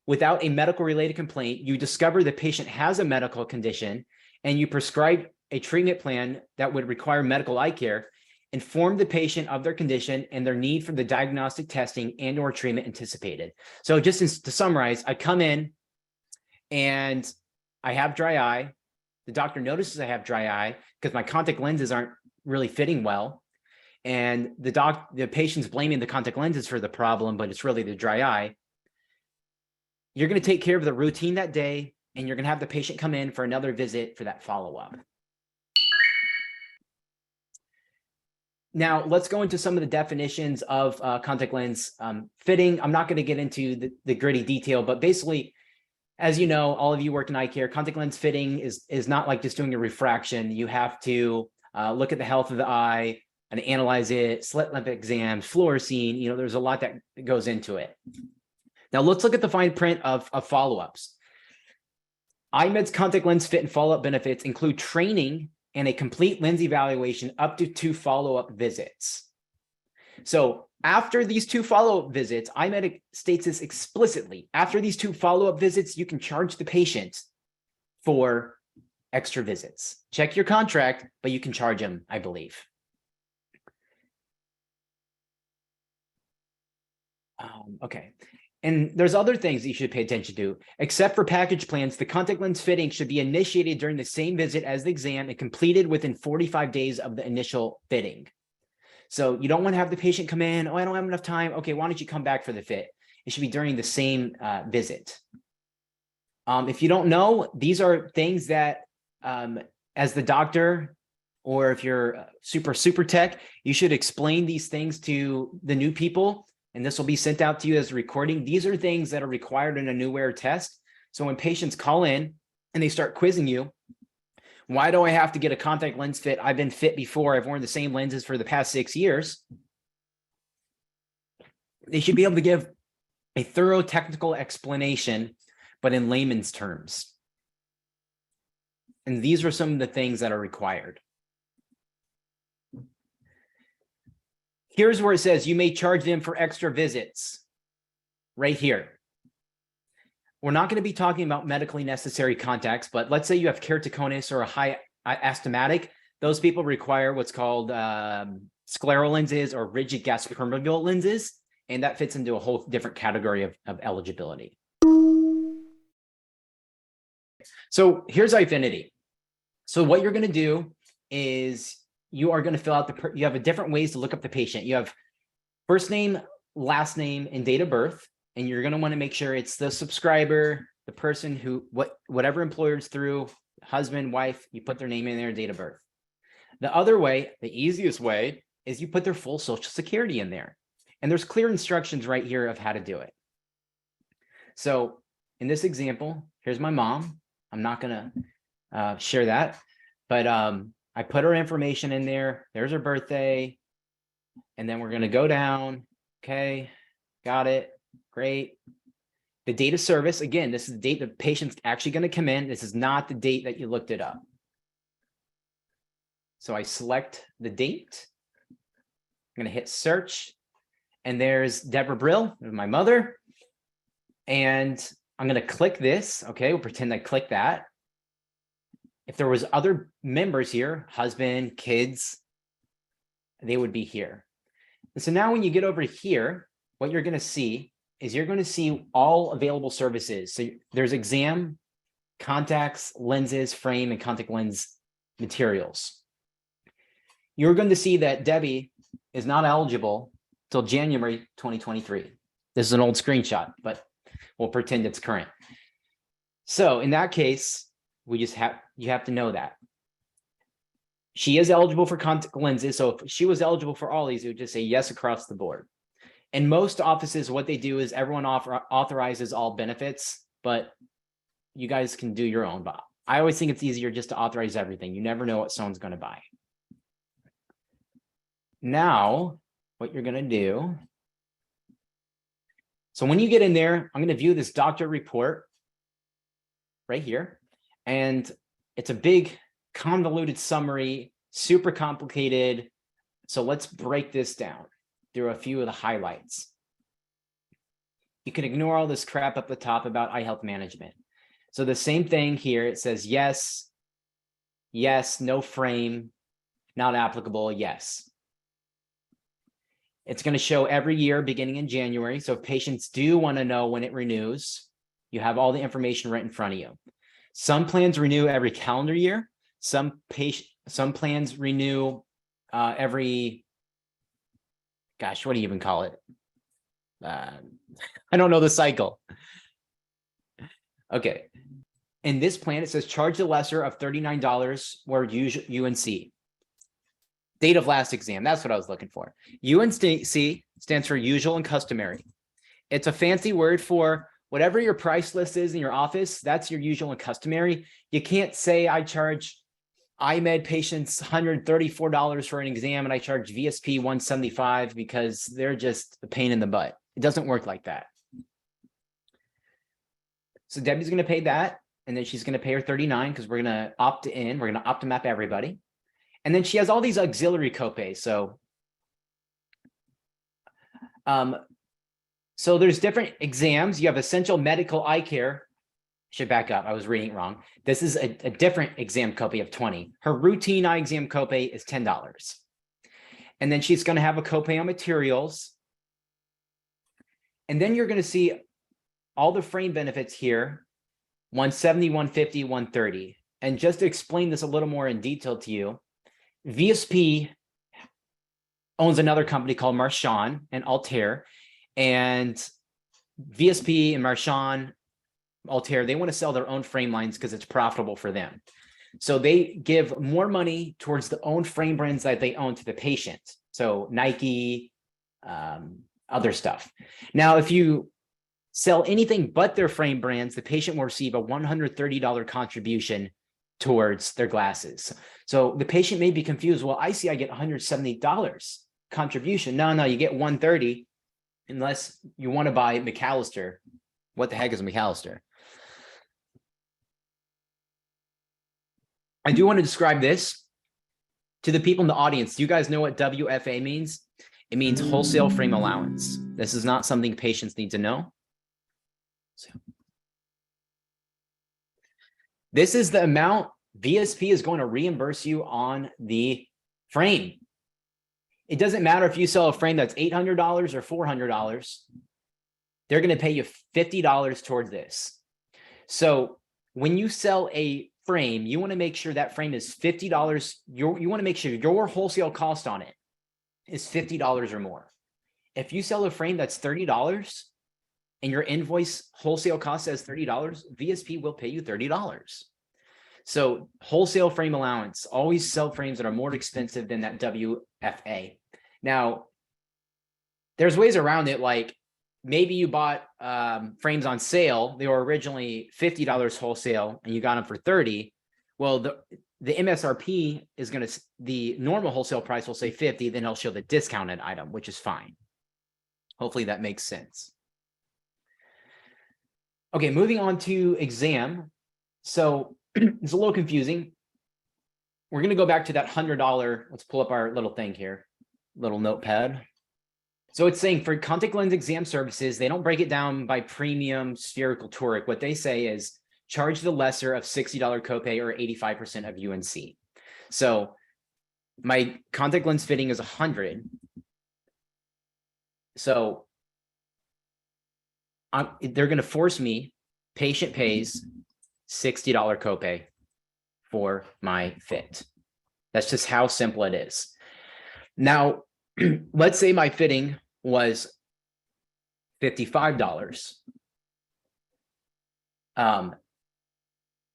without a medical related complaint, you discover the patient has a medical condition and you prescribe a treatment plan that would require medical eye care, inform the patient of their condition and their need for the diagnostic testing and or treatment anticipated. So just to summarize, I come in and I have dry eye. The doctor notices I have dry eye because my contact lenses aren't really fitting well. And the patient's blaming the contact lenses for the problem, but it's really the dry eye. You're going to take care of the routine that day, and you're going to have the patient come in for another visit for that follow-up. Now, let's go into some of the definitions of contact lens fitting. I'm not going to get into the gritty detail, but basically, as you know, all of you work in eye care, contact lens fitting is not like just doing a refraction. You have to look at the health of the eye and analyze it, slit lamp exams, fluorescein, there's a lot that goes into it. Now let's look at the fine print of follow-ups. EyeMed's contact lens fit and follow-up benefits include training and a complete lens evaluation up to 2 follow-up visits. So after these 2 follow-up visits, EyeMed states this explicitly. After these 2 follow-up visits, you can charge the patient for extra visits. Check your contract, but you can charge them, I believe. Okay. And there's other things that you should pay attention to. Except for package plans, the contact lens fitting should be initiated during the same visit as the exam and completed within 45 days of the initial fitting. So you don't want to have the patient come in, oh, I don't have enough time. Okay, why don't you come back for the fit? It should be during the same visit. If you don't know, these are things that as the doctor, or if you're super tech, you should explain these things to the new people. And this will be sent out to you as a recording. These are things that are required in a new wear test. So when patients call in and they start quizzing you, why do I have to get a contact lens fit? I've been fit before. I've worn the same lenses for the past 6 years. They should be able to give a thorough technical explanation, but in layman's terms. And these are some of the things that are required. Here's where it says you may charge them for extra visits, right here. We're not going to be talking about medically necessary contacts, but let's say you have keratoconus or a high astigmatic. Those people require what's called scleral lenses or rigid gas permeable lenses, and that fits into a whole different category of eligibility. So here's Eyefinity. So what you're going to do is you are going to fill out you have a different ways to look up the patient. You have first name, last name, and date of birth. And you're going to want to make sure it's the subscriber, the person who, whatever employer it's through, husband, wife, you put their name in there, date of birth. The other way, the easiest way, is you put their full social security in there. And there's clear instructions right here of how to do it. So in this example, here's my mom. I'm not going to share that, but I put her information in there. There's her birthday. And then we're going to go down. Okay, got it. Great. The date of service, again, this is the date the patient's actually going to come in. This is not the date that you looked it up. So I select the date. I'm going to hit search. And there's Deborah Brill, my mother. And I'm going to click this. Okay, we'll pretend I click that. If there was other members here, husband, kids, they would be here. And so now when you get over here, what you're going to see is you're going to see all available services. So there's exam, contacts, lenses, frame, and contact lens materials. You're going to see that Debbie is not eligible till January 2023. This is an old screenshot, but we'll pretend it's current. So in that case, you have to know that. She is eligible for contact lenses. So if she was eligible for all these, it would just say yes across the board. In most offices, what they do is everyone authorizes all benefits, but you guys can do your own. But I always think it's easier just to authorize everything. You never know what someone's going to buy. Now, what you're going to do. So when you get in there, I'm going to view this doctor report right here. And it's a big convoluted summary, super complicated. So let's break this down through a few of the highlights. You can ignore all this crap up the top about eye health management. So the same thing here, it says yes, yes, no frame, not applicable, yes. It's going to show every year beginning in January. So if patients do want to know when it renews, you have all the information right in front of you. Some plans renew every calendar year. Some plans renew every, gosh, what do you even call it? I don't know the cycle. Okay. In this plan, it says charge the lesser of $39 or UNC. Date of last exam. That's what I was looking for. UNC stands for usual and customary. It's a fancy word for whatever your price list is in your office. That's your usual and customary. You can't say I charge EyeMed patients $134 for an exam and I charge VSP $175 because they're just a pain in the butt. It doesn't work like that. So Debbie's going to pay that, and then she's going to pay her $39 because we're going to opt in. We're going to Optimap everybody. And then she has all these auxiliary copays. So there's different exams. You have essential medical eye care. Should back up. I was reading it wrong. This is a different exam copay of $20. Her routine eye exam copay is $10. And then she's going to have a copay on materials. And then you're going to see all the frame benefits here, $170, $150, $130. And just to explain this a little more in detail to you, VSP owns another company called Marchand and Altair, and VSP and Marchand, Altair, they want to sell their own frame lines because it's profitable for them. So they give more money towards the own frame brands that they own to the patient. So Nike, other stuff. Now, if you sell anything but their frame brands, the patient will receive a $130 contribution towards their glasses. So the patient may be confused. Well, I see I get $170 contribution. No, you get $130 unless you want to buy McAllister. What the heck is McAllister? I do want to describe this to the people in the audience. Do you guys know what WFA means? It means wholesale frame allowance. This is not something patients need to know. So, this is the amount VSP is going to reimburse you on the frame. It doesn't matter if you sell a frame that's $800 or $400. They're going to pay you $50 towards this. So when you sell a frame, you want to make sure that frame is $50. You want to make sure your wholesale cost on it is $50 or more. If you sell a frame that's $30 and your invoice wholesale cost says $30, VSP will pay you $30. So wholesale frame allowance, always sell frames that are more expensive than that WFA. Now, there's ways around it, like maybe you bought frames on sale. They were originally $50 wholesale and you got them for $30. Well, the MSRP is going to, the normal wholesale price will say $50, then it'll show the discounted item, which is fine. Hopefully that makes sense. Okay, moving on to exam. So it's a little confusing. We're going to go back to that $100. Let's pull up our little thing here, little notepad. So it's saying for contact lens exam services, they don't break it down by premium, spherical, toric. What they say is charge the lesser of $60 copay or 85% of UNC. So my contact lens fitting is 100. So they're going to force me, patient pays $60 copay for my fit. That's just how simple it is. Now, let's say my fitting was $55.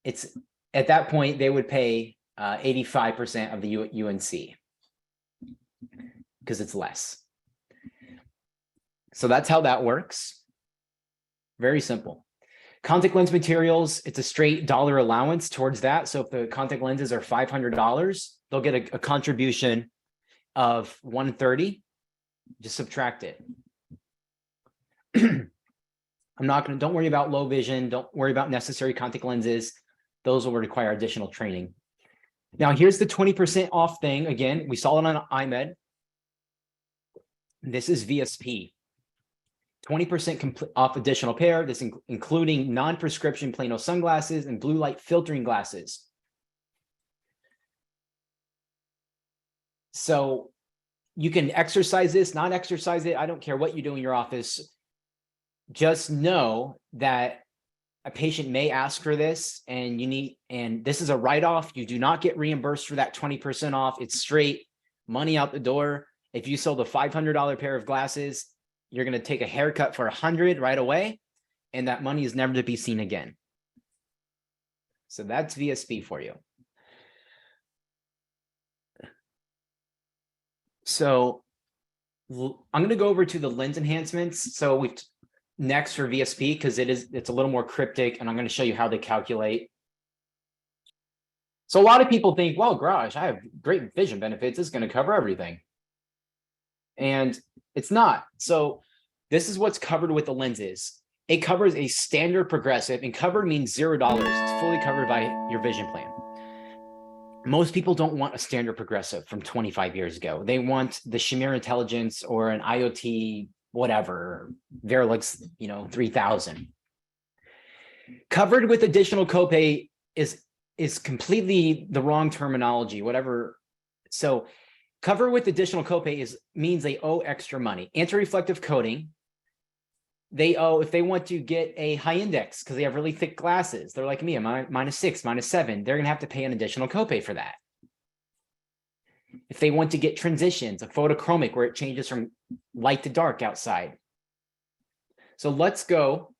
It's at that point, they would pay 85% of the UNC because it's less. So that's how that works. Very simple. Contact lens materials, it's a straight dollar allowance towards that. So if the contact lenses are $500, they'll get a contribution of $130. Just subtract it. I'm not going to, don't worry about low vision. Don't worry about necessary contact lenses. Those will require additional training. Now, here's the 20% off thing. Again, we saw it on EyeMed. This is VSP. 20% off additional pair. This including non-prescription Plano sunglasses and blue light filtering glasses. So you can exercise this, not exercise it. I don't care what you do in your office. Just know that a patient may ask for this and this is a write-off. You do not get reimbursed for that 20% off. It's straight money out the door. If you sold a $500 pair of glasses, you're going to take a haircut for $100 right away, and that money is never to be seen again. So that's VSP for you. So I'm going to go over to the lens enhancements. So we've next for VSP, because it's a little more cryptic, and I'm going to show you how they calculate. So a lot of people think, well, gosh, I have great vision benefits. It's going to cover everything. And it's not. So this is what's covered with the lenses. It covers a standard progressive, and covered means $0. It's fully covered by your vision plan. Most people don't want a standard progressive from 25 years ago. They want the Shamir Intelligence or an IoT, whatever, Verilux, 3000. Covered with additional copay is completely the wrong terminology, whatever. So cover with additional copay means they owe extra money. Anti-reflective coating, they owe, if they want to get a high index because they have really thick glasses, they're like me, I'm -6, -7, they're going to have to pay an additional copay for that. If they want to get transitions, a photochromic where it changes from light to dark outside. So let's go.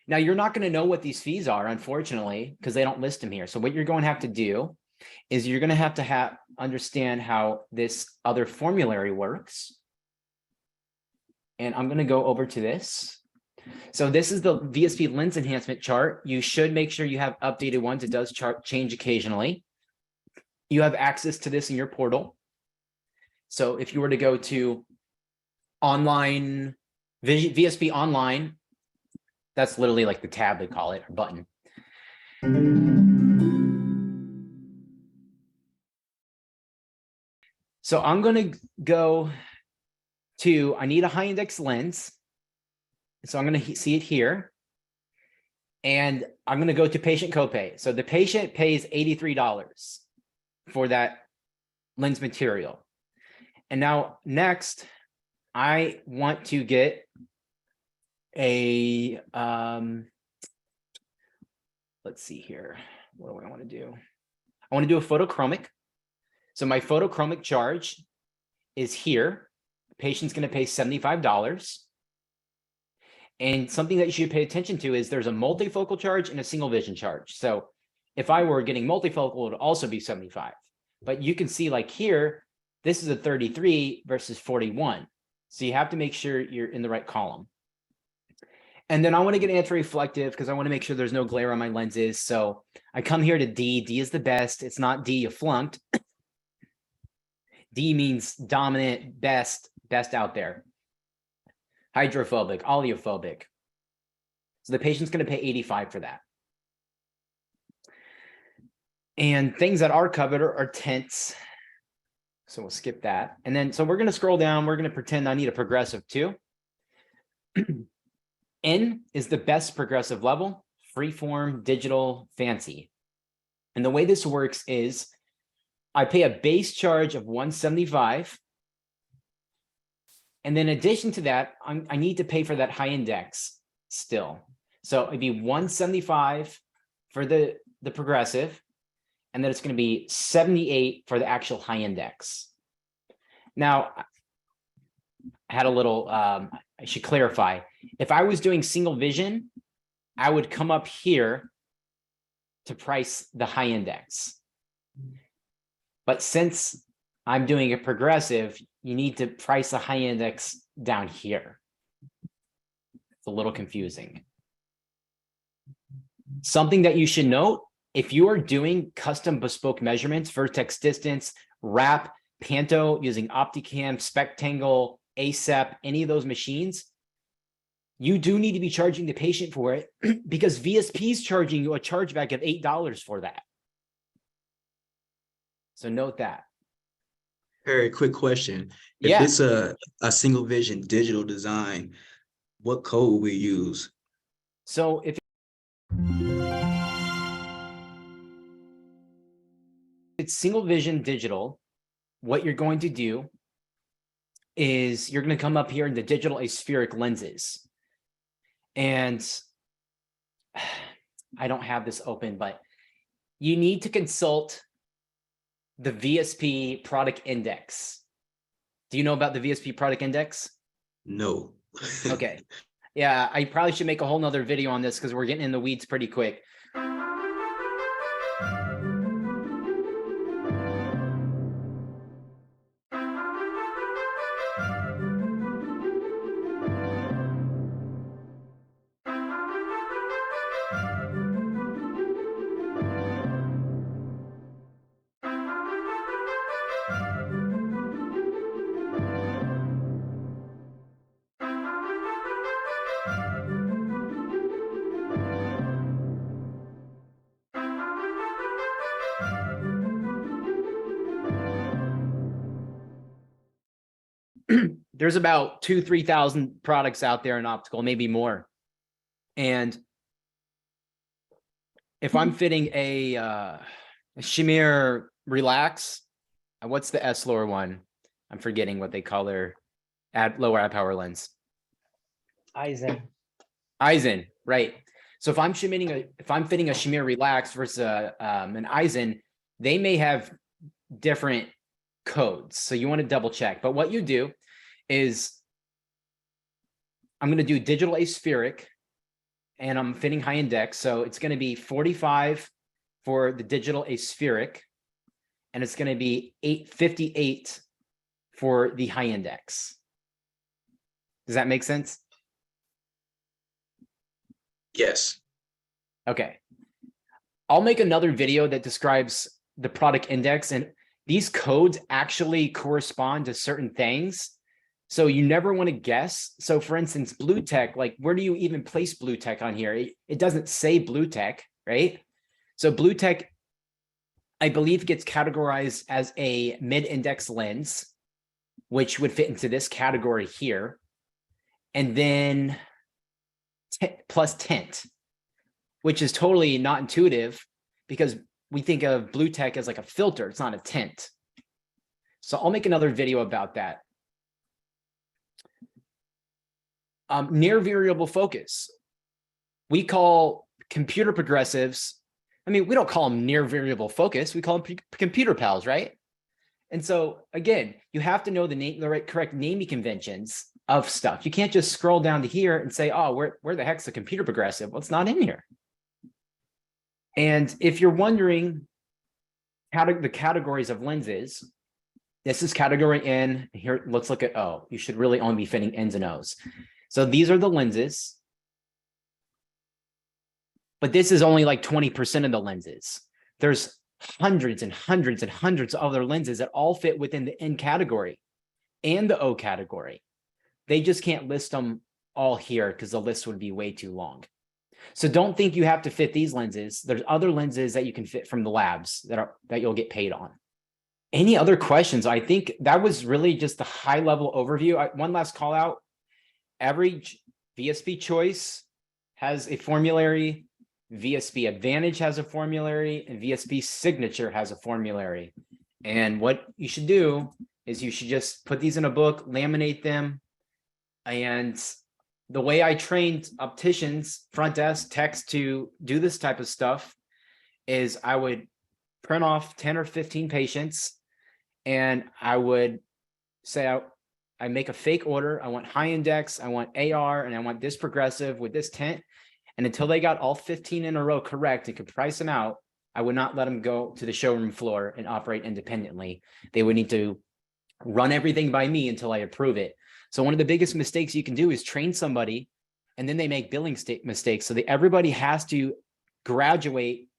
Now, you're not going to know what these fees are, unfortunately, because they don't list them here. So what you're going to have to do is you're going to have understand how this other formulary works. And I'm going to go over to this. So this is the VSP lens enhancement chart. You should make sure you have updated ones. It does change occasionally. You have access to this in your portal. So if you were to go to online, VSP online, that's literally like the tab they call it, or button. So I'm going to go to, I need a high index lens. So I'm going to see it here. And I'm going to go to patient copay. So the patient pays $83 for that lens material. And now next, I want to get a, let's see here. What do I want to do? I want to do a photochromic. So my photochromic charge is here. The patient's going to pay $75. And something that you should pay attention to is there's a multifocal charge and a single vision charge. So if I were getting multifocal, it would also be 75. But you can see like here, this is a 33 versus 41. So you have to make sure you're in the right column. And then I want to get anti-reflective because I want to make sure there's no glare on my lenses. So I come here to D. D is the best. It's not D, you flunked. D means dominant, best out there. Hydrophobic, oleophobic. So the patient's going to pay $85 for that. And things that are covered are tints. So we'll skip that. And then, so we're going to scroll down. We're going to pretend I need a progressive too. N is the best progressive level, freeform, digital, fancy. And the way this works is I pay a base charge of $175. And then in addition to that, I need to pay for that high index still. So it'd be $175 for the progressive, and then it's going to be $78 for the actual high index. Now, I had a little, I should clarify. If I was doing single vision, I would come up here to price the high index. But since I'm doing a progressive, you need to price the high index down here. It's a little confusing. Something that you should note, if you are doing custom bespoke measurements, vertex distance, wrap, panto, using Opticam, Spectangle, ASEP, any of those machines, you do need to be charging the patient for it because VSP is charging you a chargeback of $8 for that. So note that. Very quick question. If it's a single vision digital design, what code will we use? So if it's single vision digital, what you're going to do is you're going to come up here in the digital aspheric lenses. And I don't have this open, but you need to consult the VSP product index. Do you know about the VSP product index? No. Okay. Yeah, I probably should make a whole nother video on this because we're getting in the weeds pretty quick. There's about 2,000-3,000 products out there in optical, maybe more. And if I'm fitting a Shamir Relax, what's the S-Lore one? I'm forgetting what they call their lower eye power lens. Eisen, right? So if I'm fitting a Shamir Relax versus an Eisen, they may have different codes. So you want to double check. But what you do is I'm going to do digital aspheric and I'm fitting high index. So it's going to be 45 for the digital aspheric and it's going to be 858 for the high index. Does that make sense? Yes. Okay. I'll make another video that describes the product index, and these codes actually correspond to certain things. So you never want to guess. So for instance, blue tech, like where do you even place blue tech on here? It doesn't say blue tech, right? So blue tech, I believe, gets categorized as a mid-index lens, which would fit into this category here. And then plus tint, which is totally not intuitive because we think of blue tech as like a filter. It's not a tint. So I'll make another video about that. Near variable focus. We call computer progressives. I mean, we don't call them near variable focus. We call them computer pals, right? And so again, you have to know the correct naming conventions of stuff. You can't just scroll down to here and say, oh, where the heck's the computer progressive? Well, it's not in here. And if you're wondering how the categories of lenses, this is category N. Here, let's look at O. You should really only be fitting N's and O's. So these are the lenses. But this is only like 20% of the lenses. There's hundreds and hundreds and hundreds of other lenses that all fit within the N category and the O category. They just can't list them all here because the list would be way too long. So don't think you have to fit these lenses. There's other lenses that you can fit from the labs that you'll get paid on. Any other questions? I think that was really just the high level overview. One last call out. Every VSP choice has a formulary, VSP Advantage has a formulary, and VSP Signature has a formulary. And what you should do is you should just put these in a book, laminate them. And the way I trained opticians, front desk, techs to do this type of stuff is I would print off 10 or 15 patients and I would say, I make a fake order. I want high index, I want AR, and I want this progressive with this tint. And until they got all 15 in a row correct and could price them out, I would not let them go to the showroom floor and operate independently. They would need to run everything by me until I approve it. So one of the biggest mistakes you can do is train somebody and then they make billing mistakes. So everybody has to graduate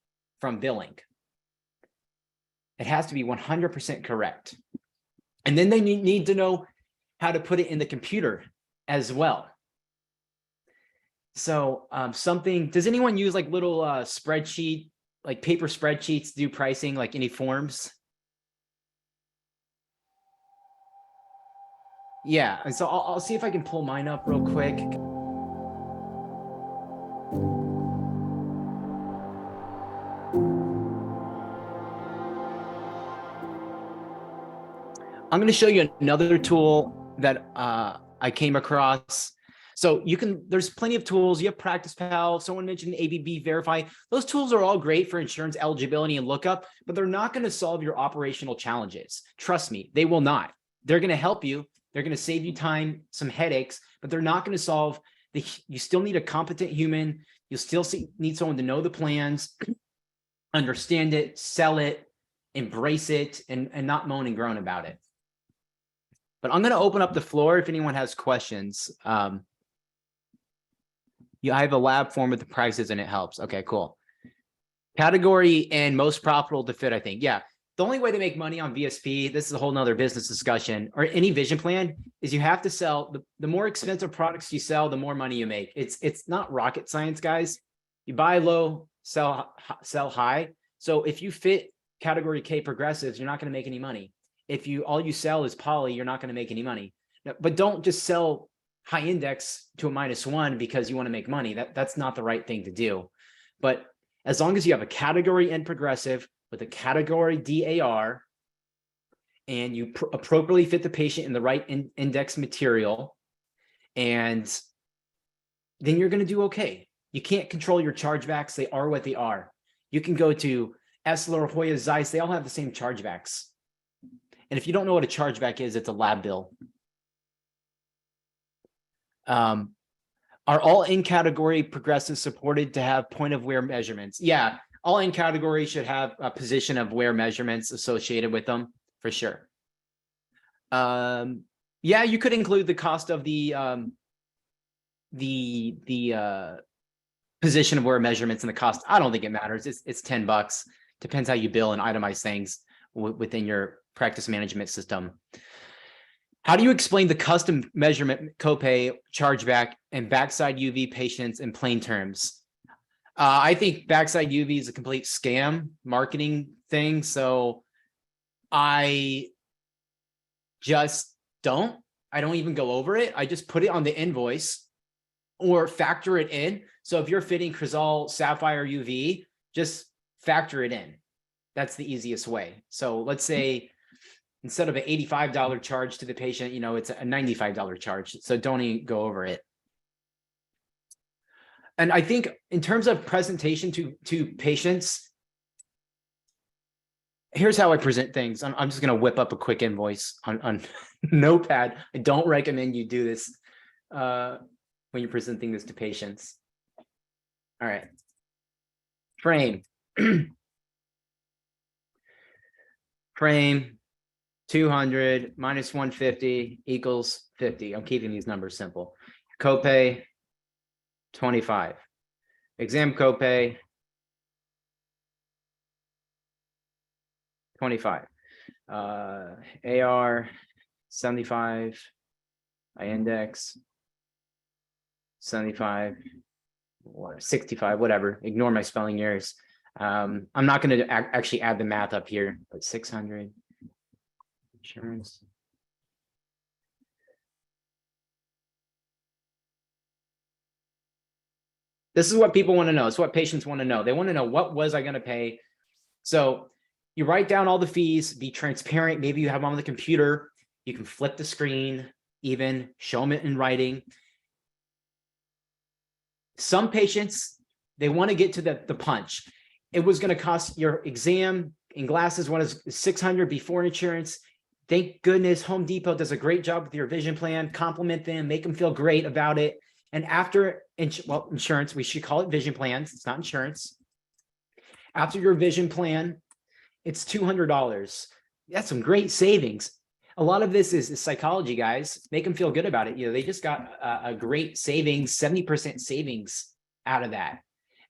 from billing. It has to be 100% correct. And then they need to know how to put it in the computer as well. So does anyone use like little spreadsheet, like paper spreadsheets to do pricing, like any forms? Yeah, and so I'll see if I can pull mine up real quick. I'm going to show you another tool that I came across. So there's plenty of tools. You have Practice Pal. Someone mentioned ABB Verify. Those tools are all great for insurance eligibility and lookup, but they're not going to solve your operational challenges. Trust me, they will not. They're going to help you. They're going to save you time, some headaches, but they're not going to solve you still need a competent human. You still need someone to know the plans, understand it, sell it, embrace it, and not moan and groan about it. But I'm going to open up the floor if anyone has questions. I have a lab form with the prices and it helps. Okay, cool. Category and most profitable to fit, I think. Yeah. The only way to make money on VSP, this is a whole nother business discussion, or any vision plan, is you have to sell, the more expensive products you sell, the more money you make. It's not rocket science, guys. You buy low, sell high. So if you fit category K progressives, you're not going to make any money. If all you sell is poly, you're not going to make any money. But don't just sell high index to a -1 because you want to make money. That's not the right thing to do. But as long as you have a category N progressive with a category DAR and you appropriately fit the patient in the right index material, and then you're going to do okay. You can't control your chargebacks. They are what they are. You can go to Essilor, Hoya, Zeiss. They all have the same chargebacks. And if you don't know what a chargeback is, it's a lab bill. Are all in category progressives supported to have point of wear measurements? Yeah, all in category should have a position of wear measurements associated with them for sure. Yeah, you could include the cost of the position of wear measurements and the cost. I don't think it matters. It's $10. Depends how you bill and itemize things within your practice management system. How do you explain the custom measurement, copay, chargeback, and backside UV patients in plain terms? I think backside UV is a complete scam marketing thing. So I don't even go over it. I just put it on the invoice or factor it in. So if you're fitting Crizal Sapphire UV, just factor it in. That's the easiest way. So let's say instead of an $85 charge to the patient, it's a $95 charge. So don't even go over it. And I think in terms of presentation to patients, here's how I present things. I'm just going to whip up a quick invoice on Notepad. I don't recommend you do this when you're presenting this to patients. All right. Frame. Frame 200 minus 150 equals 50. I'm keeping these numbers simple. Copay 25. Exam copay 25. AR 75. I index 75. 65, whatever. Ignore my spelling errors. I'm not going to actually add the math up here, but 600 Insurance. This is what people want to know. It's what patients want to know. They want to know, what was I going to pay? So you write down all the fees, be transparent. Maybe you have them on the computer. You can flip the screen, even show them it in writing. Some patients, they want to get to the punch. It was going to cost your exam and glasses, one is $600 before insurance. Thank goodness Home Depot does a great job with your vision plan. Compliment them, make them feel great about it. And after, insurance, we should call it vision plans. It's not insurance. After your vision plan, it's $200. That's some great savings. A lot of this is psychology, guys. Make them feel good about it. You know, they just got a great savings, 70% savings out of that.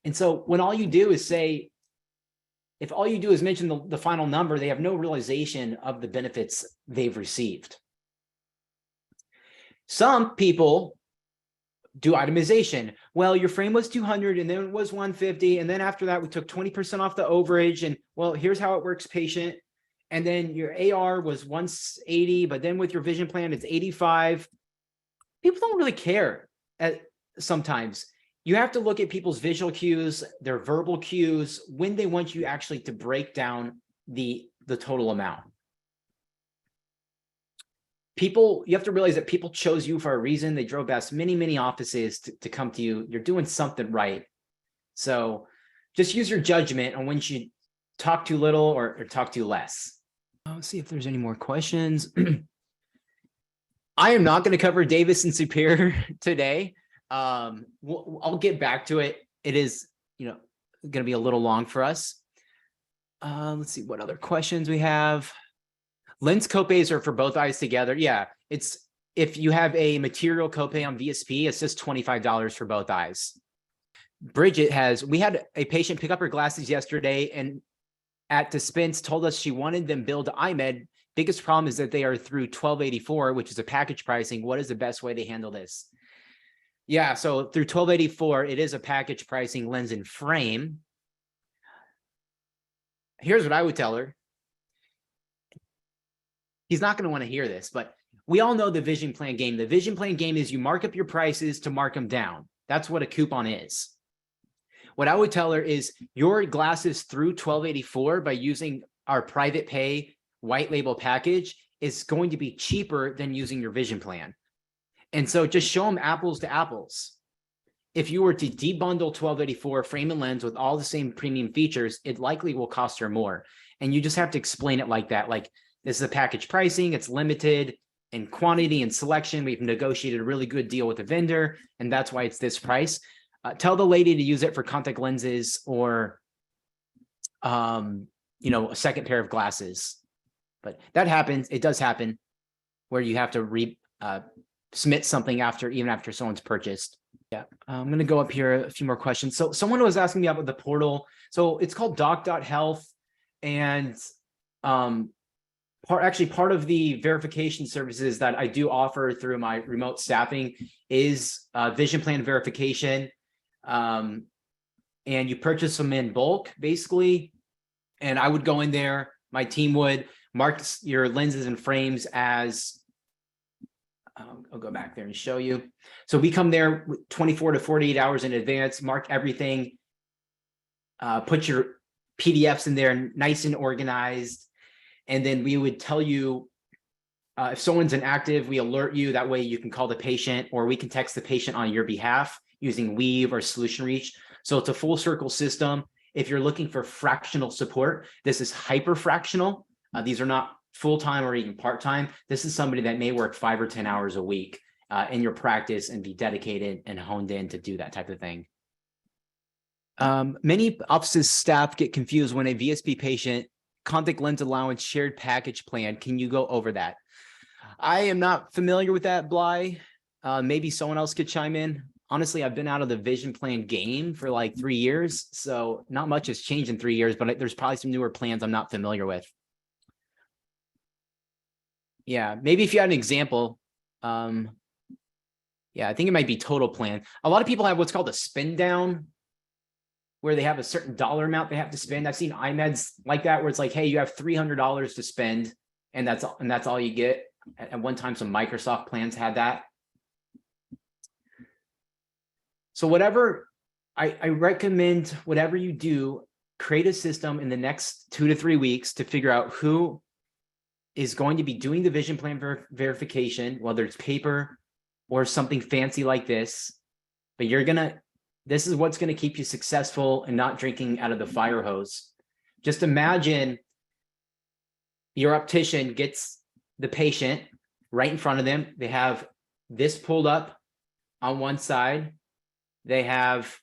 And so when all you do is say, if all you do is mention the final number, they have no realization of the benefits they've received. Some people do itemization. Well, your frame was 200 and then it was 150. And then after that, we took 20% off the overage. And well, here's how it works, patient. And then your AR was 180, but then with your vision plan, it's 85. People don't really care sometimes. You have to look at people's visual cues, their verbal cues, when they want you actually to break down the total amount. People, you have to realize that people chose you for a reason. They drove past many, many offices to come to you. You're doing something right. So just use your judgment on when you talk too little or talk too less. Let's see if there's any more questions. I am not going to cover Davis and Superior today. I'll get back to it. It is, going to be a little long for us. Let's see what other questions we have. Lens copays are for both eyes together. Yeah, it's if you have a material copay on VSP, it's just $25 for both eyes. Bridget we had a patient pick up her glasses yesterday and at dispense told us she wanted them billed to EyeMed. Biggest problem is that they are through 1284, which is a package pricing. What is the best way to handle this? Yeah, so through 1284, it is a package pricing lens and frame. Here's what I would tell her. He's not going to want to hear this, but we all know the vision plan game. The vision plan game is you mark up your prices to mark them down. That's what a coupon is. What I would tell her is your glasses through 1284 by using our private pay white label package is going to be cheaper than using your vision plan. And so just show them apples to apples. If you were to debundle 1284 frame and lens with all the same premium features, it likely will cost her more. And you just have to explain it like that. Like, this is a package pricing, it's limited in quantity and selection. We've negotiated a really good deal with the vendor, and that's why it's this price. Tell the lady to use it for contact lenses or, a second pair of glasses. But that happens. It does happen where you have to submit something even after someone's purchased. Yeah, I'm going to go up here a few more questions. So someone was asking me about the portal. So it's called doc.health, and part of the verification services that I do offer through my remote staffing is vision plan verification. And you purchase them in bulk, basically. And I would go in there, my team would mark your lenses and frames as, I'll go back there and show you. So we come there 24 to 48 hours in advance, mark everything, put your PDFs in there nice and organized. And then we would tell you if someone's inactive, we alert you. That way you can call the patient or we can text the patient on your behalf using Weave or Solution Reach. So it's a full circle system. If you're looking for fractional support, this is hyper fractional. These are not full-time or even part-time. This is somebody that may work 5 or 10 hours a week in your practice and be dedicated and honed in to do that type of thing. Many offices staff get confused when a VSP patient contact lens allowance shared package plan. Can you go over that? I am not familiar with that, Bly. Maybe someone else could chime in. Honestly, I've been out of the vision plan game for like 3 years, so not much has changed in 3 years, but there's probably some newer plans I'm not familiar with. Yeah, maybe if you had an example. Yeah, I think it might be total plan. A lot of people have what's called a spend down, where they have a certain dollar amount they have to spend. I've seen EyeMeds like that, where it's like, hey, you have $300 to spend and that's all you get. At one time, some Microsoft plans had that. So whatever, I recommend whatever you do, create a system in the next 2 to 3 weeks to figure out who is going to be doing the vision plan verification, whether it's paper or something fancy like this. But this is what's going to keep you successful and not drinking out of the fire hose. Just imagine your optician gets the patient right in front of them. They have this pulled up on one side. They have,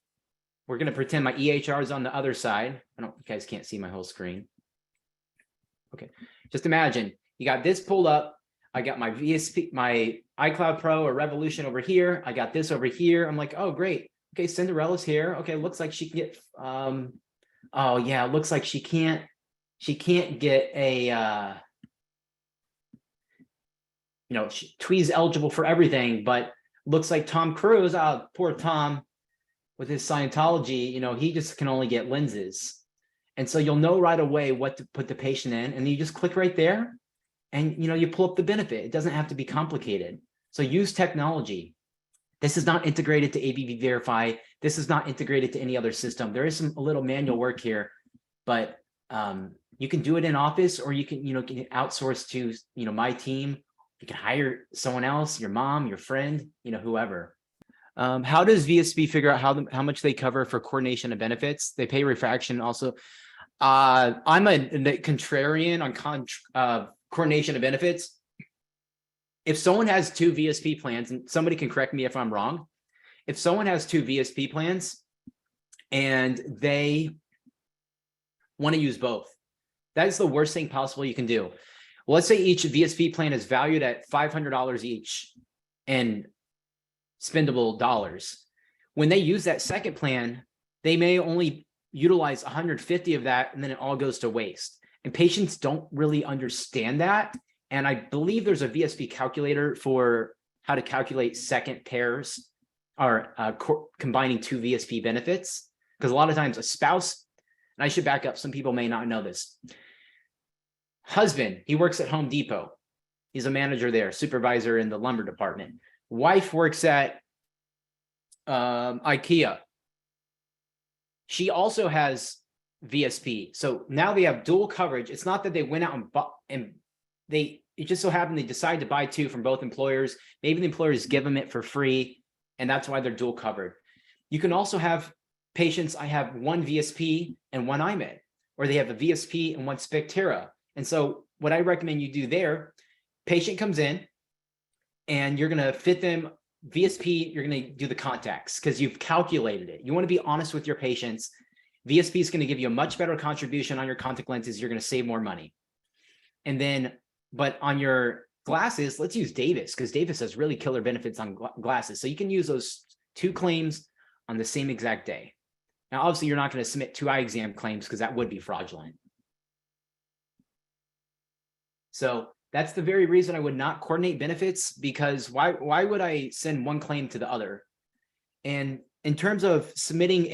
we're going to pretend my EHR is on the other side. You guys can't see my whole screen. Okay. Just imagine you got this pulled up. I got my VSP, my iCloud Pro or Revolution over here. I got this over here. I'm like, oh, great. Okay. Cinderella's here. Okay. Looks like she can get, oh yeah. It looks like she can't get a, Twee's eligible for everything, but looks like Tom Cruise, poor Tom with his Scientology, he just can only get lenses. And so you'll know right away what to put the patient in, and you just click right there and, you pull up the benefit. It doesn't have to be complicated. So use technology. This is not integrated to ABV Verify. This is not integrated to any other system. There is a little manual work here, but you can do it in office, or you can, can outsource to, my team. You can hire someone else, your mom, your friend, whoever. How does VSP figure out how much they cover for coordination of benefits? They pay refraction also. I'm a contrarian on coordination of benefits. If someone has 2 VSP plans, and somebody can correct me if I'm wrong, if someone has 2 VSP plans and they want to use both, that is the worst thing possible you can do. Well, let's say each VSP plan is valued at $500 each in spendable dollars. When they use that second plan, they may only utilize 150 of that, and then it all goes to waste. And patients don't really understand that. And I believe there's a VSP calculator for how to calculate second pairs or combining 2 VSP benefits. Because a lot of times a spouse, and I should back up, some people may not know this. Husband, he works at Home Depot. He's a manager there, supervisor in the lumber department. Wife works at IKEA. She also has VSP. So now they have dual coverage. It's not that they went out and it just so happened they decided to buy 2 from both employers. Maybe the employers give them it for free, and that's why they're dual covered. You can also have patients, I have 1 VSP and 1 EyeMed, or they have a VSP and 1 Spectera. And so what I recommend you do there, patient comes in and you're going to fit them VSP, you're going to do the contacts because you've calculated it. You want to be honest with your patients. VSP is going to give you a much better contribution on your contact lenses. You're going to save more money. And then, but on your glasses, let's use Davis, because Davis has really killer benefits on glasses. So you can use those 2 claims on the same exact day. Now, obviously, you're not going to submit 2 eye exam claims because that would be fraudulent. So that's the very reason I would not coordinate benefits, because why would I send one claim to the other? And in terms of submitting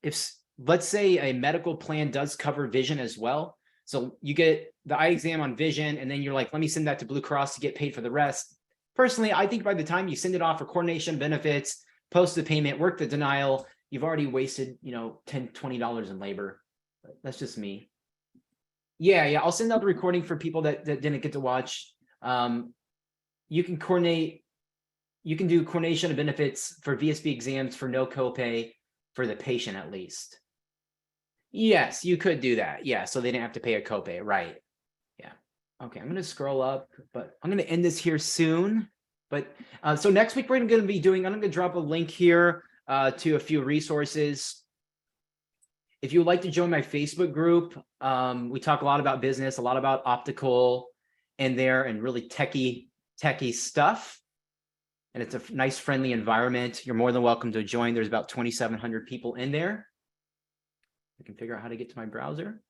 if let's say a medical plan does cover vision as well. So you get the eye exam on vision, and then you're like, let me send that to Blue Cross to get paid for the rest. Personally, I think by the time you send it off for coordination benefits, post the payment, work the denial, you've already wasted, $10, $20 in labor. That's just me. Yeah. I'll send out the recording for people that didn't get to watch. You can do coordination of benefits for VSP exams for no copay for the patient at least. Yes, you could do that. Yeah, so they didn't have to pay a copay, right? Yeah. Okay, I'm going to scroll up, but I'm going to end this here soon. But so next week we're going to be doing, I'm going to drop a link here to a few resources. If you would like to join my Facebook group, we talk a lot about business, a lot about optical in there, and really techie stuff. And it's a nice, friendly environment. You're more than welcome to join. There's about 2,700 people in there. I can figure out how to get to my browser.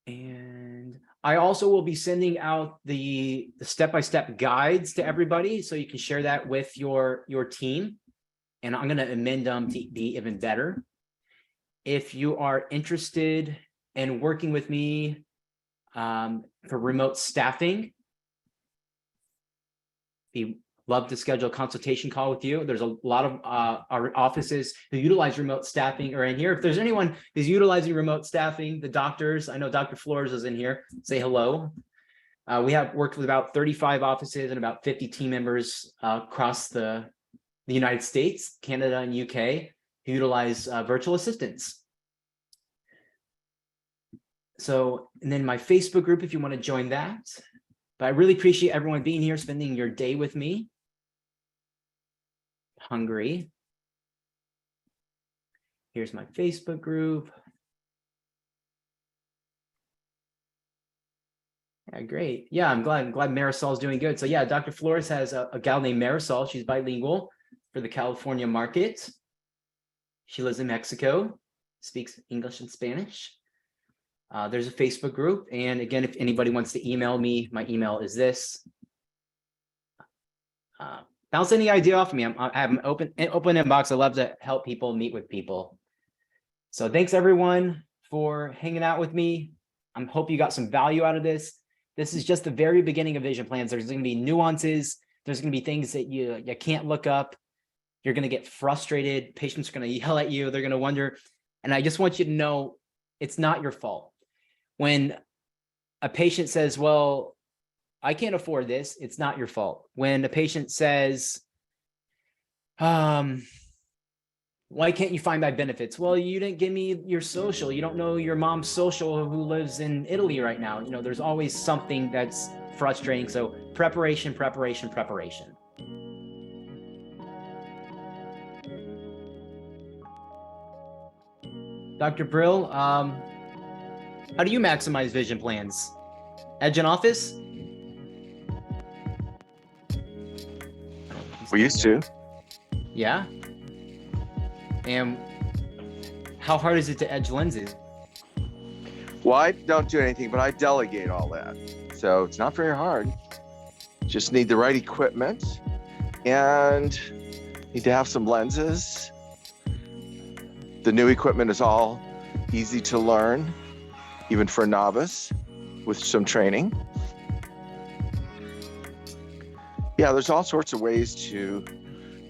And I also will be sending out the step-by-step guides to everybody, so you can share that with your team. And I'm going to amend them to be even better. If you are interested in working with me, for remote staffing. We love to schedule a consultation call with you. There's a lot of our offices who utilize remote staffing are in here. If there's anyone who's utilizing remote staffing, the doctors, I know Dr. Flores is in here, say hello. We have worked with about 35 offices and about 50 team members across the United States, Canada, and UK who utilize virtual assistants. So, and then my Facebook group, if you want to join that. But I really appreciate everyone being here, spending your day with me. Hungry. Here's my Facebook group. Yeah, great. Yeah, I'm glad Marisol's doing good. So yeah, Dr. Flores has a gal named Marisol. She's bilingual for the California market. She lives in Mexico, speaks English and Spanish. There's a Facebook group. And again, if anybody wants to email me, my email is this. Bounce any idea off me. I have an open inbox. I love to help people meet with people. So thanks everyone for hanging out with me. I hope you got some value out of this. This is just the very beginning of vision plans. There's going to be nuances. There's going to be things that you can't look up. You're going to get frustrated. Patients are going to yell at you. They're going to wonder. And I just want you to know it's not your fault. When a patient says, well, I can't afford this, it's not your fault. When a patient says, why can't you find my benefits? Well, you didn't give me your social. You don't know your mom's social who lives in Italy right now. You know, there's always something that's frustrating. So preparation, preparation, preparation. Dr. Brill, how do you maximize vision plans? Edge in office? We used to. Yeah. And how hard is it to edge lenses? Well, I don't do anything, but I delegate all that. So it's not very hard. Just need the right equipment and need to have some lenses. The new equipment is all easy to learn, even for a novice with some training. Yeah, there's all sorts of ways to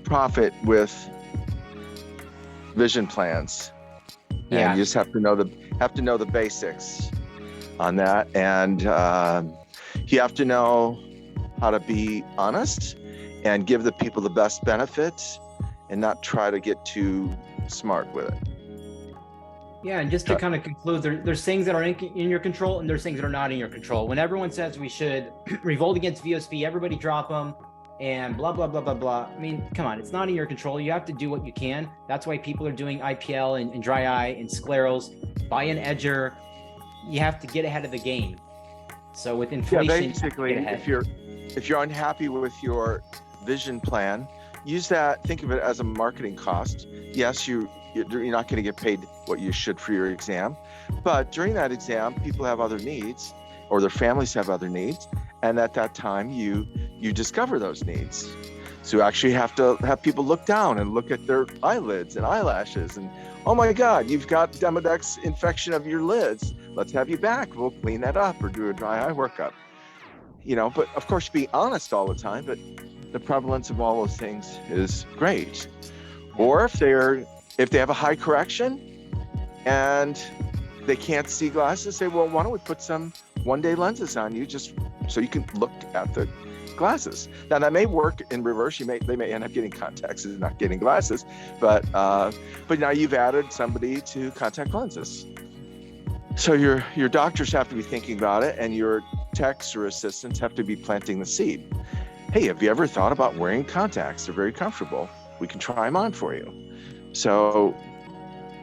profit with vision plans. Yeah. And you just have to know the basics on that. And you have to know how to be honest and give the people the best benefits and not try to get too smart with it. Yeah, and just to kind of conclude, there's things that are in your control and there's things that are not in your control. When everyone says we should revolt against VSP, everybody drop them and blah, blah, blah, blah, blah. I mean, come on, it's not in your control. You have to do what you can. That's why people are doing IPL and dry eye and sclerals. Buy an edger. You have to get ahead of the game. So with inflation, yeah, basically, if you're unhappy with your vision plan, use that, think of it as a marketing cost. Yes, you're not going to get paid what you should for your exam, but during that exam, people have other needs or their families have other needs. And at that time, you discover those needs. So you actually have to have people look down and look at their eyelids and eyelashes and, oh my God, you've got Demodex infection of your lids. Let's have you back. We'll clean that up or do a dry eye workup. You know, but of course, be honest all the time, but the prevalence of all those things is great. Or if they have a high correction and they can't see glasses, say, well, why don't we put some one-day lenses on you just so you can look at the glasses. Now that may work in reverse. They may end up getting contacts and not getting glasses, but now you've added somebody to contact lenses. So your doctors have to be thinking about it, and your techs or assistants have to be planting the seed. Hey, have you ever thought about wearing contacts? They're very comfortable. We can try them on for you. So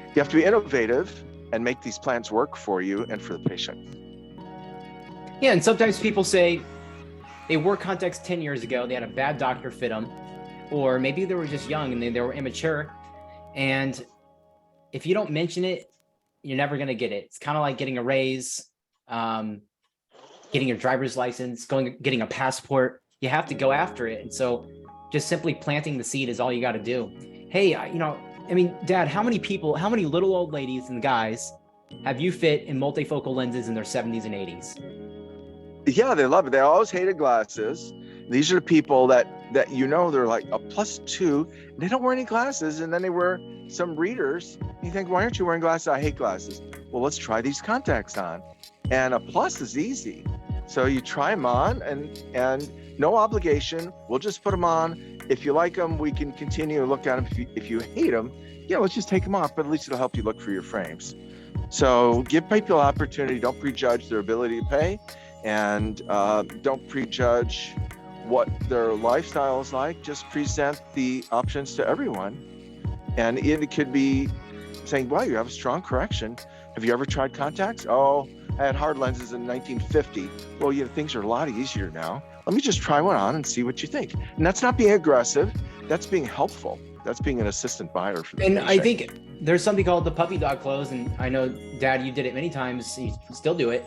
you have to be innovative and make these plans work for you and for the patient. Yeah, and sometimes people say they wore contacts 10 years ago, they had a bad doctor fit them, or maybe they were just young and they were immature. And if you don't mention it, you're never going to get it. It's kind of like getting a raise, getting your driver's license, getting a passport. You have to go after it. And so just simply planting the seed is all you got to do. Hey, Dad, how many little old ladies and guys have you fit in multifocal lenses in their 70s and 80s? Yeah, they love it. They always hated glasses. These are the people that they're like a +2, and they don't wear any glasses, and then they wear some readers. You think, why aren't you wearing glasses? I hate glasses. Well, let's try these contacts on. And a plus is easy. So you try them on, and no obligation. We'll just put them on. If you like them, we can continue to look at them. If you hate them, let's just take them off, but at least it'll help you look for your frames. So give people opportunity. Don't prejudge their ability to pay, and don't prejudge what their lifestyle is like. Just present the options to everyone. And it could be saying, wow, you have a strong correction. Have you ever tried contacts? Oh, I had hard lenses in 1950. Well, things are a lot easier now. Let me just try one on and see what you think. And that's not being aggressive. That's being helpful. That's being an assistant buyer for the And patient. I think there's something called the puppy dog close. And I know, Dad, you did it many times. You still do it.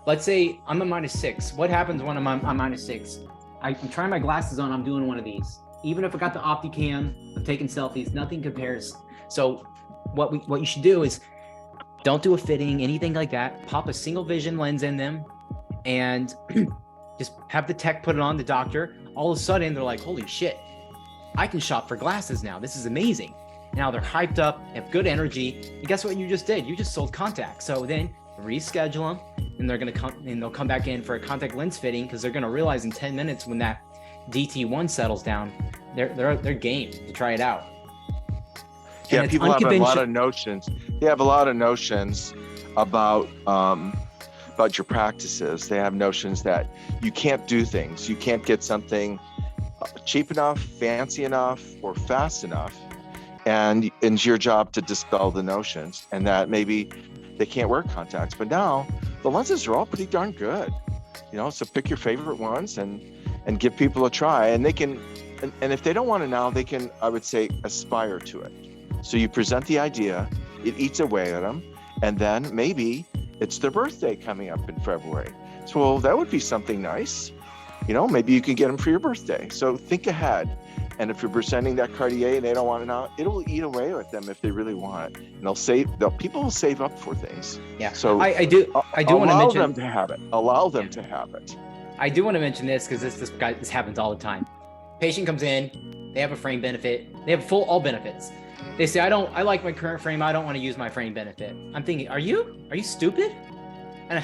Let's say I'm a -6. What happens when I'm -6? I'm trying my glasses on. I'm doing one of these. Even if I got the Opticam, I'm taking selfies. Nothing compares. So what you should do is don't do a fitting, anything like that. Pop a single vision lens in them, and just have the tech put it on, the doctor. All of a sudden, they're like, "Holy shit! I can shop for glasses now. This is amazing." Now they're hyped up, have good energy. And guess what you just did? You just sold contacts. So then reschedule them, and they'll come back in for a contact lens fitting, because they're gonna realize in 10 minutes when that DT1 settles down, they're game to try it out. Yeah, people have a lot of notions. They have a lot of notions about your practices. They have notions that you can't do things. You can't get something cheap enough, fancy enough, or fast enough. And it's your job to dispel the notions, and that maybe they can't wear contacts. But now the lenses are all pretty darn good. So pick your favorite ones and give people a try. And they can, and if they don't want it now, they can, I would say, aspire to it. So you present the idea, it eats away at them, and then maybe it's their birthday coming up in February. So, well, that would be something nice. Maybe you can get them for your birthday. So think ahead. And if you're presenting that Cartier and they don't want it now, it'll eat away with them if they really want it. And people will save up for things. Yeah. So I do want to mention. Allow them to have it. Allow them to have it. I do want to mention this, because this happens all the time. Patient comes in, they have a frame benefit, they have all benefits. They say, I like my current frame. I don't want to use my frame benefit. I'm thinking, are you stupid? And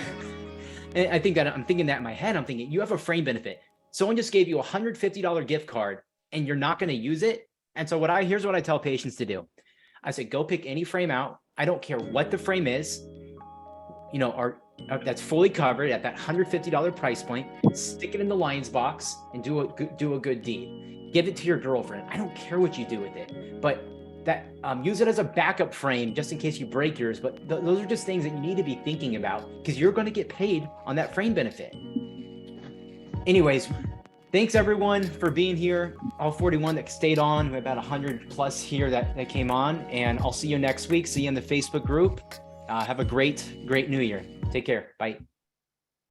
I'm thinking that in my head. I'm thinking, you have a frame benefit. Someone just gave you a $150 gift card, and you're not going to use it. And so here's what I tell patients to do. I say, go pick any frame out. I don't care what the frame is, that's fully covered at that $150 price point. Stick it in the lines box and do a good deed. Give it to your girlfriend. I don't care what you do with it, but use it as a backup frame just in case you break yours. But those are just things that you need to be thinking about, because you're going to get paid on that frame benefit. Anyways, thanks everyone for being here. All 41 that stayed on. We have about 100 plus here that came on, and I'll see you next week. See you in the Facebook group. Have a great new year. Take care. Bye.